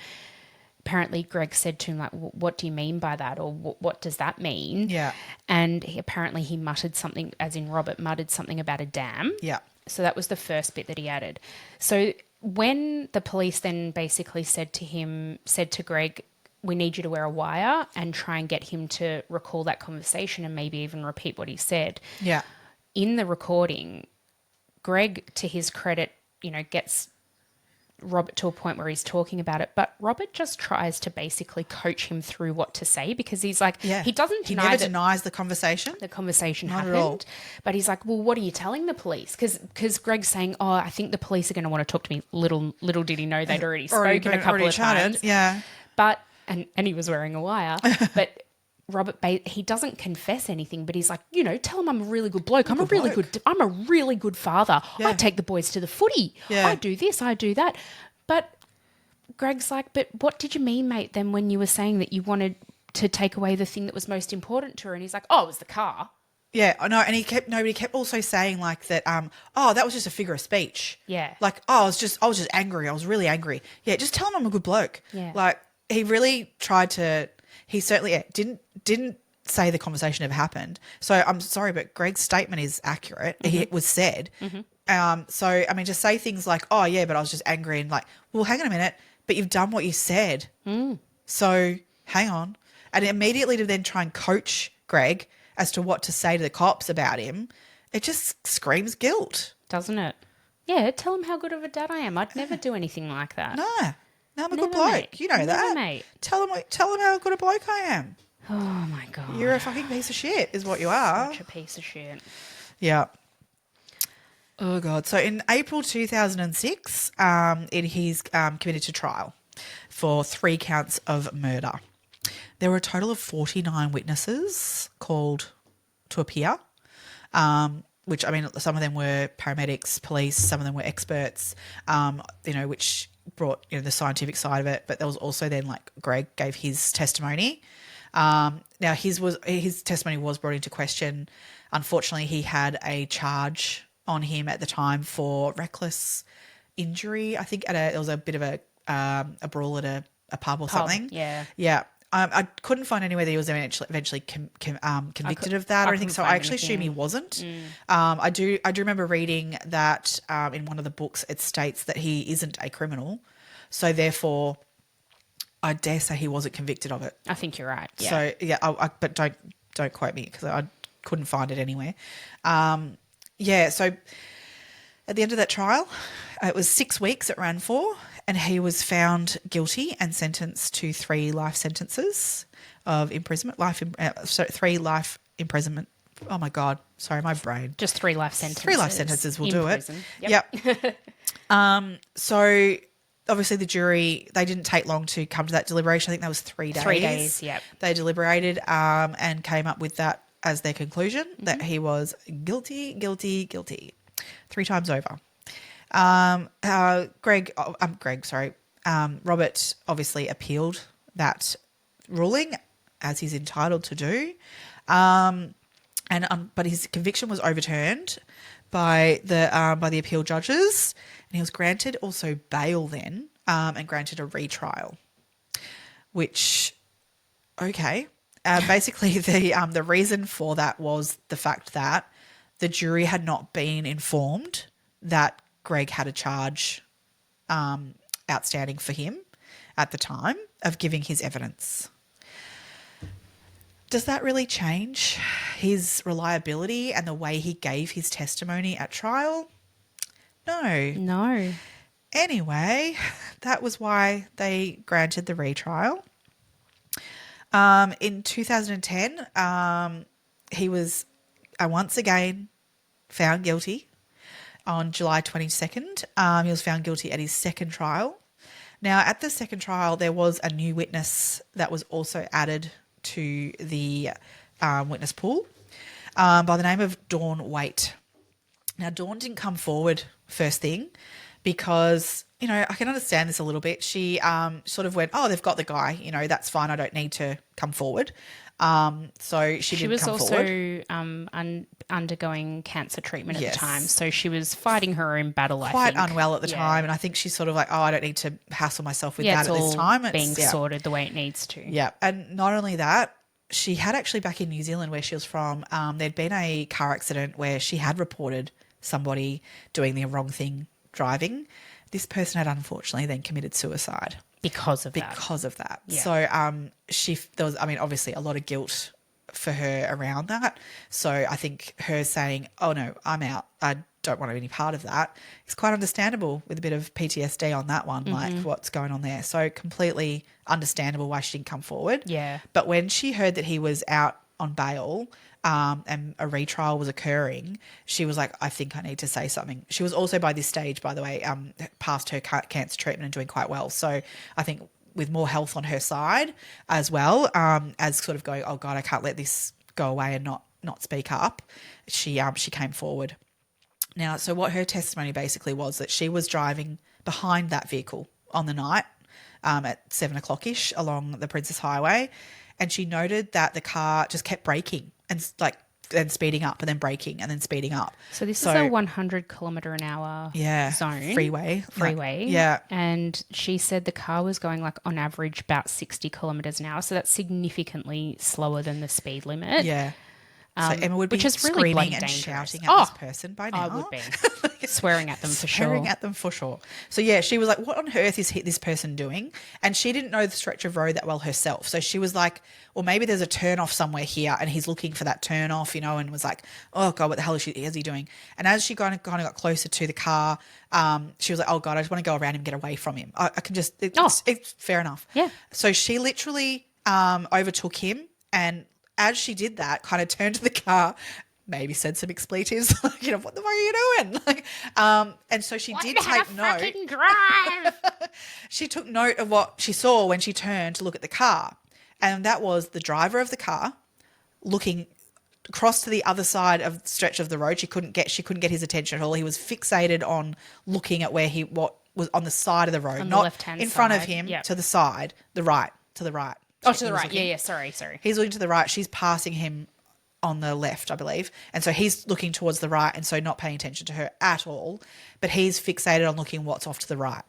S1: Apparently Greg said to him, like, what do you mean by that? Or what does that mean?
S2: Yeah.
S1: And apparently he muttered something, as in Robert muttered something about a dam.
S2: Yeah.
S1: So that was the first bit that he added. So when the police then basically said to Greg, we need you to wear a wire and try and get him to recall that conversation and maybe even repeat what he said.
S2: Yeah.
S1: In the recording, Greg, to his credit, gets Robert to a point where he's talking about it, but Robert just tries to basically coach him through what to say, because he's like, he never
S2: denies the conversation.
S1: The conversation
S2: Not at all.
S1: happened, but he's like, well, what are you telling the police? Because Greg's saying, oh, I think the police are going to want to talk to me. Little did he know they'd already spoken a couple of times.
S2: Yeah.
S1: But, and he was wearing a wire, but Robert, he doesn't confess anything, but he's like, tell him I'm a really good bloke. I'm a really good father.
S2: Yeah.
S1: I take the boys to the footy.
S2: Yeah.
S1: I do this, I do that. But Greg's like, but what did you mean, mate, then when you were saying that you wanted to take away the thing that was most important to her? And he's like, oh, it was the car.
S2: Yeah, I know, and he kept also saying like that. That was just a figure of speech.
S1: Yeah,
S2: like, I was just angry. I was really angry. Yeah, just tell him I'm a good bloke.
S1: Yeah,
S2: like he really tried to. He certainly didn't say the conversation ever happened. So I'm sorry, but Greg's statement is accurate. Mm-hmm. It was said. Mm-hmm. So I mean, just say things like, "Oh yeah, but I was just angry," and like, well, hang on a minute, but you've done what you said. So hang on, and immediately to then try and coach Greg as to what to say to the cops about him, it just screams guilt,
S1: doesn't it? Yeah, tell him how good of a dad I am. I'd never do anything like that.
S2: No, I'm a good bloke. Mate. You know that,
S1: mate.
S2: Tell him how good a bloke I am.
S1: Oh my God,
S2: you're a fucking piece of shit, is what you are.
S1: Such a piece of shit.
S2: Yeah. Oh God. So in April 2006, he's committed to trial for 3 counts of murder. There were a total of 49 witnesses called to appear, which, I mean, some of them were paramedics, police, some of them were experts, which brought, the scientific side of it. But there was also then, like, Greg gave his testimony. Now, his testimony was brought into question. Unfortunately, he had a charge on him at the time for reckless injury. I think there was a bit of a brawl at a pub or something.
S1: Yeah.
S2: Yeah. I couldn't find anywhere that he was eventually convicted of that or anything. So I actually assume he wasn't. I do remember reading that in one of the books it states that he isn't a criminal, so therefore I dare say he wasn't convicted of it.
S1: I think you're right. Yeah.
S2: So yeah, but don't quote me because I couldn't find it anywhere. So at the end of that trial, it was 6 weeks it ran for, and he was found guilty and sentenced to 3 life sentences of imprisonment. 3 life imprisonment. Oh my God! Sorry, my brain.
S1: Just 3 life sentences.
S2: 3 life sentences will do
S1: prison.
S2: it. Yep. So obviously the jury, they didn't take long to come to that deliberation. I think that was 3 days.
S1: 3 days. Yep.
S2: They deliberated and came up with that as their conclusion, that he was guilty, 3 times over. Robert obviously appealed that ruling, as he's entitled to do, but his conviction was overturned by the appeal judges, and he was granted also bail then, and granted a retrial, which, okay. Basically, the reason for that was the fact that the jury had not been informed that Greg had a charge outstanding for him at the time of giving his evidence. Does that really change his reliability and the way he gave his testimony at trial? No. Anyway, that was why they granted the retrial. In 2010, he was once again found guilty. On July 22nd, he was found guilty at his second trial. Now, at the second trial, there was a new witness that was also added to the witness pool by the name of Dawn Waite. Now, Dawn didn't come forward first thing because, I can understand this a little bit. She sort of went, they've got the guy, that's fine. I don't need to come forward. So she didn't come forward.
S1: She was also undergoing cancer treatment at the time. So she was fighting her own battle,
S2: Quite unwell at the time. And I think she's sort of like, I don't need to hassle myself with that at this time.
S1: It's being sorted the way it needs to.
S2: Yeah. And not only that, she had actually back in New Zealand where she was from, there'd been a car accident where she had reported somebody doing the wrong thing driving. This person had unfortunately then committed suicide.
S1: Because of that.
S2: Yeah. So there was, obviously a lot of guilt for her around that. So I think her saying, oh no, I'm out, I don't want any part of that, is quite understandable with a bit of PTSD on that one, like what's going on there. So completely understandable why she didn't come forward.
S1: Yeah.
S2: But when she heard that he was out on bail and a retrial was occurring, she was like, I think I need to say something. She was also by this stage, by the way, past her cancer treatment and doing quite well. So I think with more health on her side as well, as sort of going, oh God, I can't let this go away and not speak up, she came forward. Now, so what her testimony basically was that she was driving behind that vehicle on the night at 7 o'clock-ish along the Princess Highway, and she noted that the car just kept braking and then speeding up and then braking and then speeding up.
S1: So this is a 100 kilometre an hour zone. Freeway.
S2: Yeah.
S1: And she said the car was going like on average about 60 kilometres an hour. So that's significantly slower than the speed limit.
S2: Yeah. So Emma would be
S1: which is really
S2: screaming and shouting at this person by now.
S1: I would be. Swearing at them for sure.
S2: Swearing at them for sure. So yeah, she was like, what on earth is this person doing? And she didn't know the stretch of road that well herself. So she was like, well, maybe there's a turn off somewhere here and he's looking for that turn off, and was like, oh God, what the hell is he doing? And as she kind of got closer to the car, she was like, oh God, I just want to go around and get away from him. I can just, it's fair enough.
S1: Yeah.
S2: So she literally overtook him, and as she did that, kind of turned to the car, maybe said some expletives, what the fuck are you doing? And so she did take note.
S1: Fucking drive.
S2: She took note of what she saw when she turned to look at the car. And that was the driver of the car looking across to the other side of the stretch of the road. She couldn't get his attention at all. He was fixated on looking at what was on the side of the road,
S1: on
S2: not
S1: the left-hand
S2: in front of
S1: side.
S2: him,
S1: Yep.
S2: to the side, to the right.
S1: Oh, to the right. Yeah, sorry.
S2: He's looking to the right. She's passing him on the left, I believe. And so he's looking towards the right, and so not paying attention to her at all. But he's fixated on looking what's off to the right.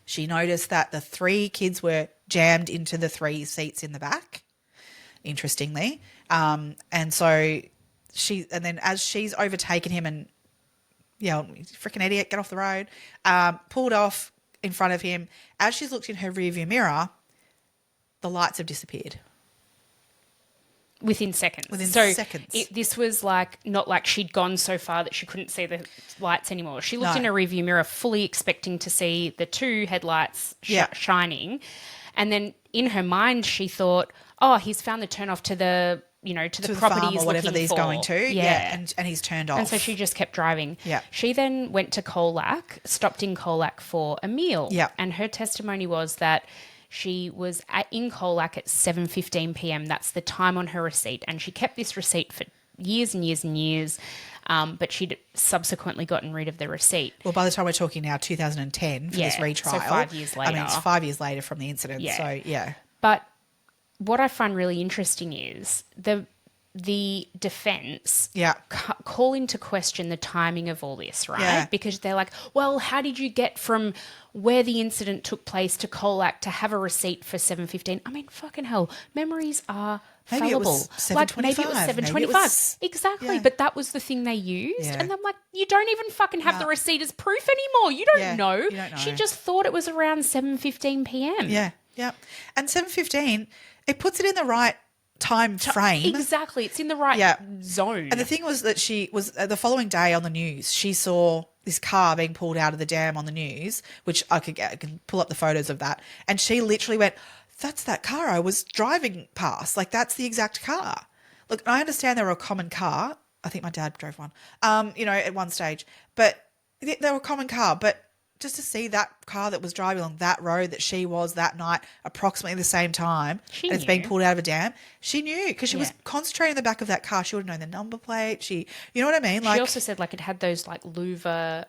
S2: She noticed that the 3 kids were jammed into the 3 seats in the back, interestingly. And so and then as she's overtaken him and yelled, freaking idiot, get off the road, pulled off in front of him, as she's looked in her rearview mirror, the lights have disappeared.
S1: Within seconds. This was not like she'd gone so far that she couldn't see the lights anymore. She looked in her rearview mirror fully expecting to see the 2 headlights shining. And then in her mind, she thought, oh, he's found the turn off to the property he's
S2: or whatever
S1: looking
S2: he's
S1: for.
S2: going to. Yeah. And he's turned off.
S1: And so she just kept driving.
S2: Yeah.
S1: She then went to Colac, stopped in Colac for a meal.
S2: Yeah.
S1: And her testimony was that she was in Colac at 7:15 p.m. That's the time on her receipt. And she kept this receipt for years and years and years. But she'd subsequently gotten rid of the receipt.
S2: Well, by the time we're talking now, 2010 for this retrial.
S1: So 5 years later.
S2: I mean, it's 5 years later from the incident. Yeah. So, yeah.
S1: But what I find really interesting is the defense call into question the timing of all this, right?
S2: Yeah.
S1: Because they're like, well, how did you get from where the incident took place to Colac to have a receipt for 7:15? I mean, fucking hell, memories are
S2: maybe
S1: fallible.
S2: It was 7:25.
S1: Maybe it was 7:25. Exactly. But that was the thing they used.
S2: Yeah.
S1: And I'm like, you don't even fucking have the receipt as proof anymore. You don't know.
S2: You don't know.
S1: She just thought it was around 7:15 p.m.
S2: Yeah. Yeah. And 7:15, it puts it in the right time frame.
S1: Exactly. It's in the right zone.
S2: And the thing was that she was the following day on the news, she saw this car being pulled out of the dam on the news, which I can pull up the photos of that. And she literally went, that's that car I was driving past. Like, that's the exact car. Look, I understand they were a common car. I think my dad drove one, at one stage. But they were a common car. But just to see that car that was driving along that road that she was that night, approximately the same time, and it's being pulled out of a dam, she knew because she was concentrating on the back of that car. She would have known the number plate. You know what I mean?
S1: She also said it had those louver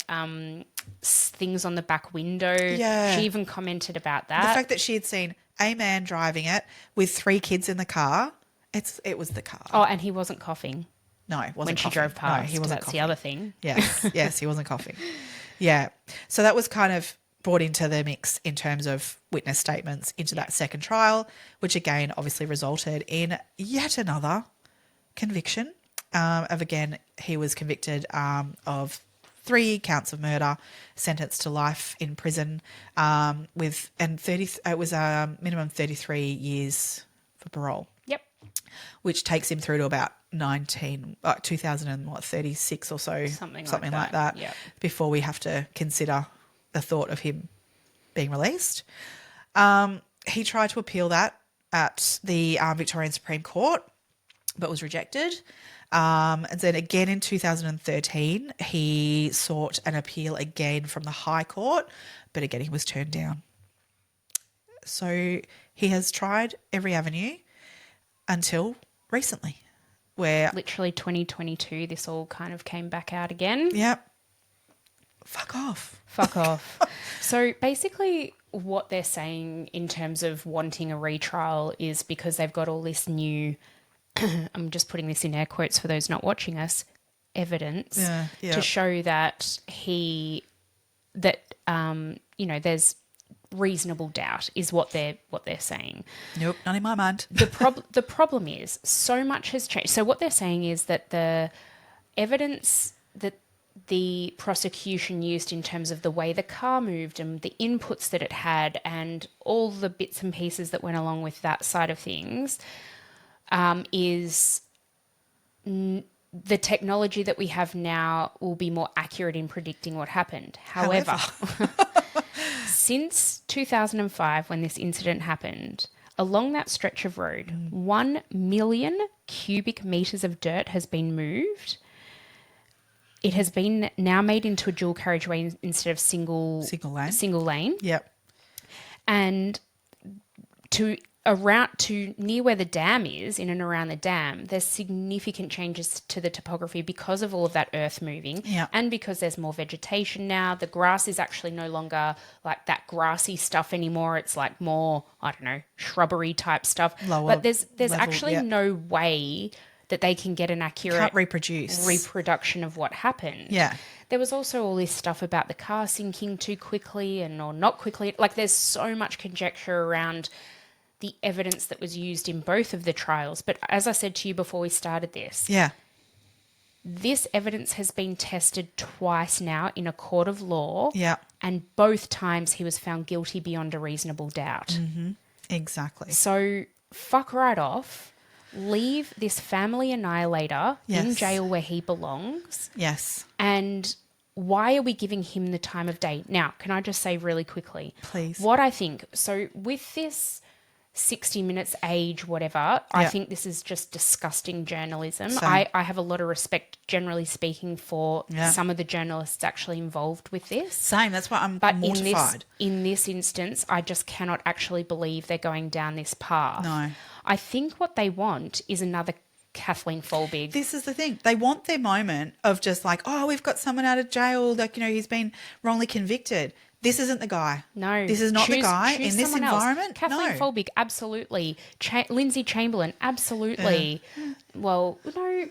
S1: things on the back window.
S2: Yeah.
S1: She even commented about that.
S2: The fact that she had seen a man driving it with 3 kids in the car, it was the car.
S1: Oh, and he wasn't coughing.
S2: No, he wasn't
S1: when
S2: coughing.
S1: She drove past.
S2: No, he wasn't
S1: That's
S2: coughing.
S1: the other thing.
S2: Yes, he wasn't coughing. Yeah. So that was kind of brought into the mix in terms of witness statements into that second trial, which again obviously resulted in yet another conviction again, he was convicted of 3 counts of murder, sentenced to life in prison it was a minimum 33 years for parole.
S1: Yep.
S2: Which takes him through to about 2036 or so, something like that.
S1: Yep.
S2: Before we have to consider the thought of him being released. He tried to appeal that at the Victorian Supreme Court, but was rejected. And then again in 2013, he sought an appeal again from the High Court, but again he was turned down. So he has tried every avenue until recently, where
S1: literally 2022, this all kind of came back out again.
S2: Yep. Fuck off.
S1: So basically what they're saying in terms of wanting a retrial is because they've got all this new, I'm just putting this in air quotes for those not watching us, evidence to show that there's reasonable doubt is what they're saying.
S2: Nope, not in my mind.
S1: The problem is so much has changed. So what they're saying is that the evidence that the prosecution used in terms of the way the car moved and the inputs that it had and all the bits and pieces that went along with that side of things is the technology that we have now will be more accurate in predicting what happened. However, since 2005, when this incident happened, along that stretch of road, 1 million cubic metres of dirt has been moved. It has been now made into a dual carriageway instead of single lane.
S2: Yep.
S1: And to near where the dam is, in and around the dam, there's significant changes to the topography because of all of that earth moving.
S2: Yep.
S1: And because there's more vegetation now. The grass is actually no longer like that grassy stuff anymore. It's like more, I don't know, shrubbery type stuff.
S2: Lower
S1: but there's
S2: level,
S1: actually no way that they can get an accurate
S2: Can't reproduce.
S1: reproduction of what happened.
S2: Yeah.
S1: There was also all this stuff about the car sinking too quickly or not quickly. Like, there's so much conjecture around the evidence that was used in both of the trials. But as I said to you before we started this,
S2: Yeah.
S1: this evidence has been tested twice now in a court of law.
S2: Yeah.
S1: And both times he was found guilty beyond a reasonable doubt.
S2: Exactly.
S1: So fuck right off. Leave this family annihilator in
S2: Yes.
S1: jail where he belongs.
S2: Yes.
S1: And why are we giving him the time of day? Now, can I just say really quickly?
S2: Please.
S1: What I think, so with this 60 Minutes age, whatever, I
S2: Yeah.
S1: think this is just disgusting journalism.
S2: Same.
S1: I have a lot of respect, generally speaking, for
S2: Yeah.
S1: some of the journalists actually involved with this.
S2: Same. That's why I'm
S1: But
S2: mortified.
S1: in this instance, I just cannot actually believe they're going down this path.
S2: No.
S1: I think what they want is another Kathleen Folbig.
S2: This is the thing. They want their moment of just like, oh, we've got someone out of jail. Like, he's been wrongly convicted. This isn't the guy.
S1: No.
S2: This is not the guy
S1: choose
S2: in this
S1: someone else.
S2: environment.
S1: Kathleen
S2: No.
S1: Folbig, absolutely. Lindsay Chamberlain, absolutely. Well, no,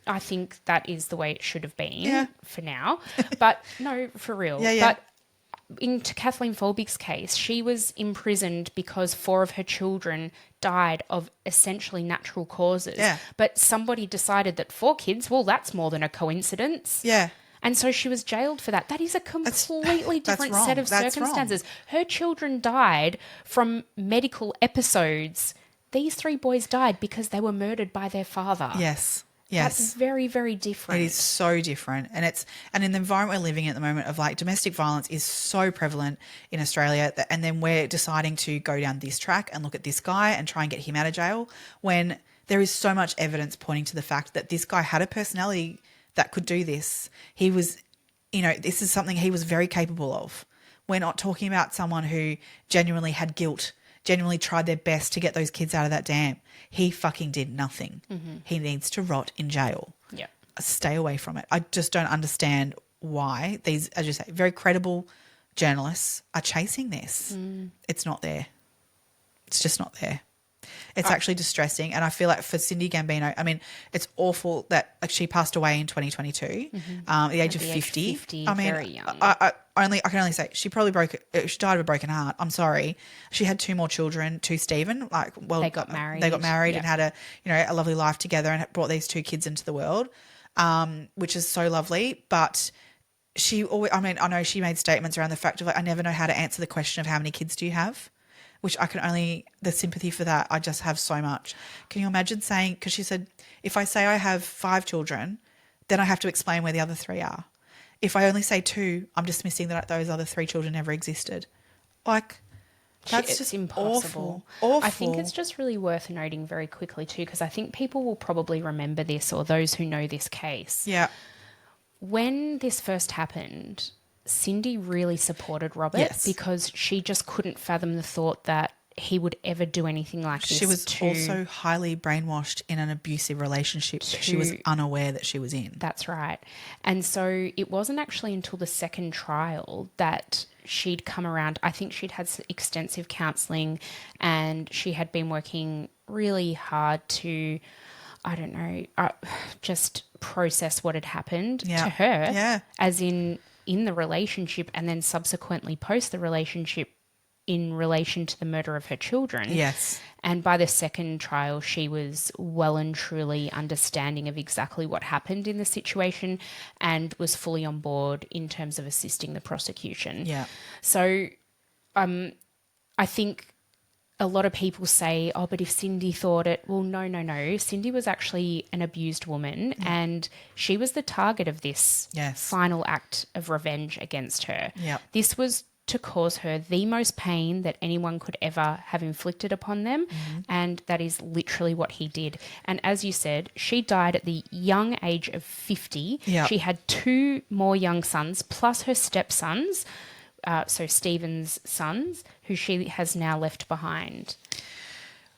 S1: I think that is the way it should have been for now. But no, for real.
S2: Yeah, yeah.
S1: But in Kathleen Folbig's case, she was imprisoned because 4 of her children died of essentially natural causes.
S2: Yeah.
S1: But somebody decided that 4 kids, well, that's more than a coincidence.
S2: Yeah.
S1: And so she was jailed for that. That is a completely different set of
S2: That's wrong.
S1: circumstances. Her children died from medical episodes. These 3 boys died because they were murdered by their father.
S2: Yes. Yes.
S1: That's very, very different.
S2: It is so different. And in the environment we're living in at the moment of like domestic violence is so prevalent in Australia and then we're deciding to go down this track and look at this guy and try and get him out of jail when there is so much evidence pointing to the fact that this guy had a personality that could do this. He was, this is something he was very capable of. We're not talking about someone who genuinely had guilt, genuinely tried their best to get those kids out of that dam. He fucking did nothing. He needs to rot in jail.
S1: Yeah.
S2: Stay away from it. I just don't understand why these, as you say, very credible journalists are chasing this. It's not there. It's just not there. It's actually distressing. And I feel like for Cindy Gambino, I mean, it's awful that she passed away in 2022 at the age of 50.
S1: 50,
S2: I mean,
S1: very young.
S2: I can only say she died of a broken heart. I'm sorry. She had 2 more children to Stephen.
S1: They got married.
S2: They got married and
S1: Yeah.
S2: had a lovely life together and brought these 2 kids into the world, which is so lovely. But she always, I know she made statements around the fact of I never know how to answer the question of how many kids do you have? Which I can only, the sympathy for that, I just have so much. Can you imagine saying, because she said, if I say I have 5 children, then I have to explain where the other 3 are. If I only say 2, I'm dismissing that those other 3 children never existed. That's
S1: It's
S2: just
S1: impossible.
S2: Awful.
S1: I think it's just really worth noting very quickly too, because I think people will probably remember this, or those who know this case.
S2: Yeah.
S1: When this first happened, Cindy really supported Robert
S2: Yes.
S1: because she just couldn't fathom the thought that he would ever do anything like this.
S2: She was also highly brainwashed in an abusive relationship that she was unaware that she was in.
S1: That's right. And so it wasn't actually until the second trial that she'd come around. I think she'd had extensive counselling and she had been working really hard to, just process what had happened to her.
S2: Yeah.
S1: As in the relationship and then subsequently post the relationship in relation to the murder of her children.
S2: Yes.
S1: And by the second trial, she was well and truly understanding of exactly what happened in the situation and was fully on board in terms of assisting the prosecution.
S2: Yeah.
S1: So I think a lot of people say, oh, but if Cindy thought it, well, no. Cindy was actually an abused woman and she was the target of this final act of revenge against her.
S2: Yeah.
S1: This was to cause her the most pain that anyone could ever have inflicted upon them. And that is literally what he did. And as you said, she died at the young age of 50.
S2: Yeah.
S1: She had 2 more young sons plus her stepsons. So Stephen's sons, who she has now left behind.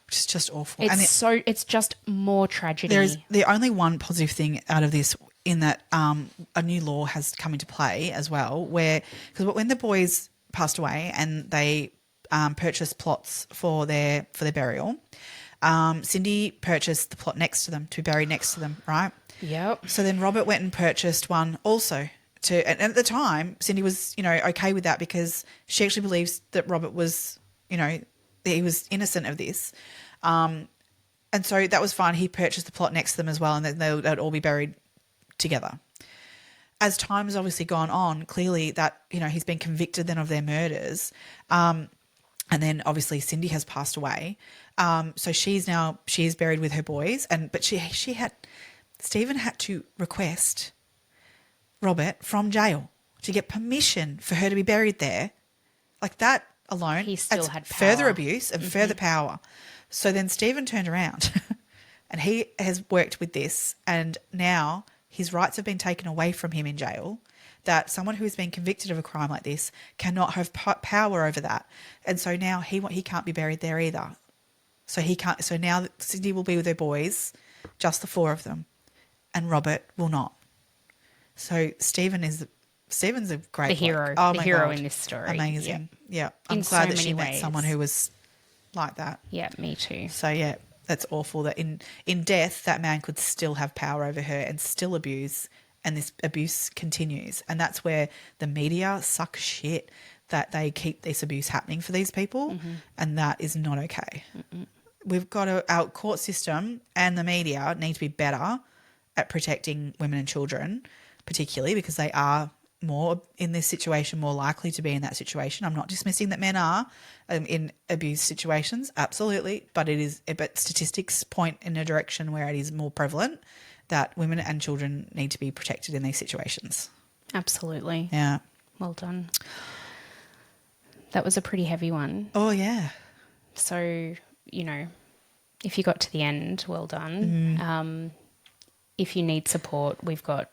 S2: Which is just awful.
S1: It's just more tragedy.
S2: There is the only one positive thing out of this in that a new law has come into play as well, because when the boys passed away and they purchased plots for their burial, Cindy purchased the plot next to them to be buried next to them, right?
S1: Yep.
S2: So then Robert went and purchased one also. And at the time, Cindy was, okay with that because she actually believes that Robert was, that he was innocent of this. And so that was fine. He purchased the plot next to them as well, and then they'd all be buried together. As time has obviously gone on, clearly that, he's been convicted then of their murders. And then obviously Cindy has passed away. So she is buried with her boys. But Stephen had to request Robert from jail to get permission for her to be buried there. Like that alone,
S1: He still had power.
S2: Further abuse and further power. So then Stephen turned around and he has worked with this, and now his rights have been taken away from him in jail, that someone who has been convicted of a crime like this cannot have power over that. And so now he can't be buried there either. So he can't. So now Cindy will be with her boys, just the four of them, and Robert will not. So Stephen's a great
S1: The hero.
S2: bloke. Oh,
S1: the
S2: my
S1: hero
S2: God.
S1: in this story.
S2: Amazing. Yeah. I'm
S1: In
S2: glad
S1: so
S2: that she
S1: many
S2: met
S1: ways.
S2: someone who was like that.
S1: Yeah, me too.
S2: So yeah, that's awful that in death that man could still have power over her and still abuse, and this abuse continues. And that's where the media suck shit that they keep this abuse happening for these people, and that is not okay. We've got our court system and the media need to be better at protecting women and children, particularly because they are more in this situation, more likely to be in that situation. I'm not dismissing that men are in abuse situations, absolutely, but statistics point in a direction where it is more prevalent that women and children need to be protected in these situations.
S1: Absolutely.
S2: Yeah.
S1: Well done. That was a pretty heavy one.
S2: Oh, yeah.
S1: So, if you got to the end, well done. If you need support, we've got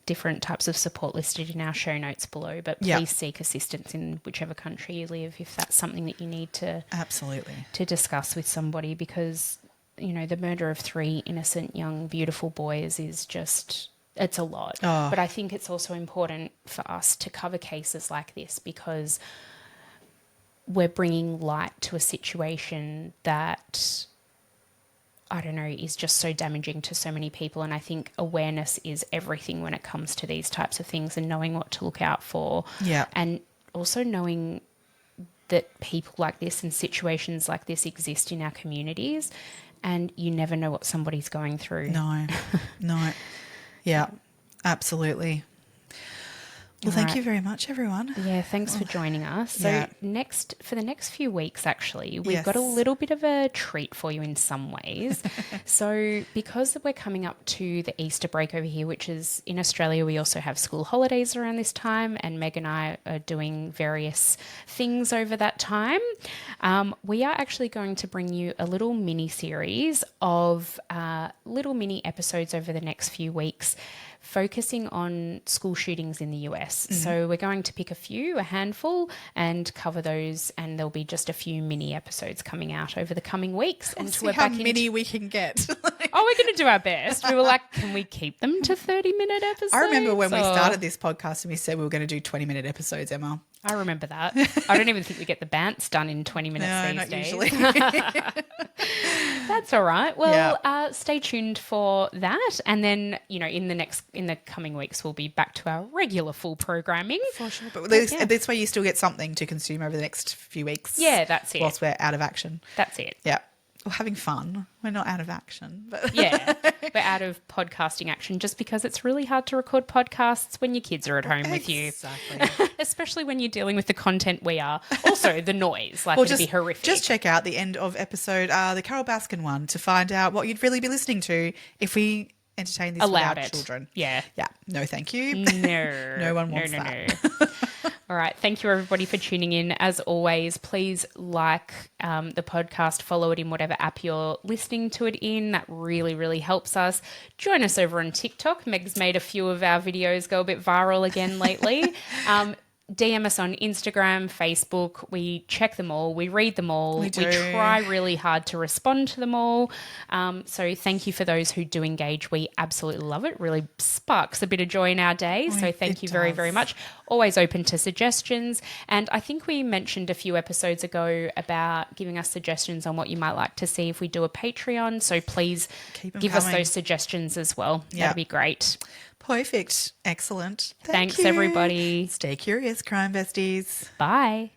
S1: different types of support listed in our show notes below, but please seek assistance in whichever country you live if that's something that you need to
S2: Absolutely
S1: to discuss with somebody, because the murder of 3 innocent young beautiful boys is just, it's a lot. But I think it's also important for us to cover cases like this because we're bringing light to a situation that, I don't know, is just so damaging to so many people. And I think awareness is everything when it comes to these types of things, and knowing what to look out for.
S2: Yeah.
S1: And also knowing that people like this and situations like this exist in our communities, and you never know what somebody's going through.
S2: No. Yeah, absolutely. Well, thank you very much, everyone.
S1: Yeah, thanks for joining us. So
S2: Yeah.
S1: for the next few weeks, actually, we've
S2: Yes.
S1: got a little bit of a treat for you in some ways. So because we're coming up to the Easter break over here, which is in Australia, we also have school holidays around this time, and Meg and I are doing various things over that time. We are actually going to bring you a little mini series of little mini episodes over the next few weeks, focusing on school shootings in the US. So we're going to pick a handful, and cover those, and there'll be just a few mini episodes coming out over the coming weeks.
S2: We'll
S1: until
S2: see
S1: we're
S2: how
S1: back
S2: many we can get.
S1: Oh, we're going to do our best. We were like, can we keep them to 30-minute episodes?
S2: I remember when we
S1: Or-
S2: started this podcast and we said we were going to do 20-minute episodes, Emma.
S1: I remember that. I don't even think we get the bants done in 20 minutes
S2: No,
S1: these
S2: not
S1: days.
S2: usually.
S1: That's all right. Well,
S2: Yeah.
S1: stay tuned for that. And then, in the coming weeks, we'll be back to our regular full programming.
S2: For sure. But this way you still get something to consume over the next few weeks.
S1: Yeah, that's it.
S2: Whilst we're out of action.
S1: That's it.
S2: Yeah. We're having fun. We're not out of action. But
S1: Yeah, we're out of podcasting action just because it's really hard to record podcasts when your kids are at home with you.
S2: Exactly.
S1: Especially when you're dealing with the content we are. Also, the noise,
S2: Well,
S1: it'd be horrific.
S2: Just check out the end of episode, the Carol Baskin one, to find out what you'd really be listening to if we entertain this
S1: Allowed
S2: with our
S1: it.
S2: children.
S1: Yeah.
S2: Yeah. No, thank you.
S1: No.
S2: No one wants that.
S1: No. All right. Thank you, everybody, for tuning in. As always, please like the podcast, follow it in whatever app you're listening to it in. That really, really helps us. Join us over on TikTok. Meg's made a few of our videos go a bit viral again lately. DM us on Instagram, Facebook. We check them all. We read them all.
S2: We do.
S1: try really hard to respond to them all. So thank you for those who do engage. We absolutely love it. Really sparks a bit of joy in our days. So thank you very, very much. Always open to suggestions. And I think we mentioned a few episodes ago about giving us suggestions on what you might like to see if we do a Patreon. So please give us those suggestions as well. That'd be great.
S2: Perfect. Excellent.
S1: Thanks, everybody.
S2: Stay curious, crime besties.
S1: Bye.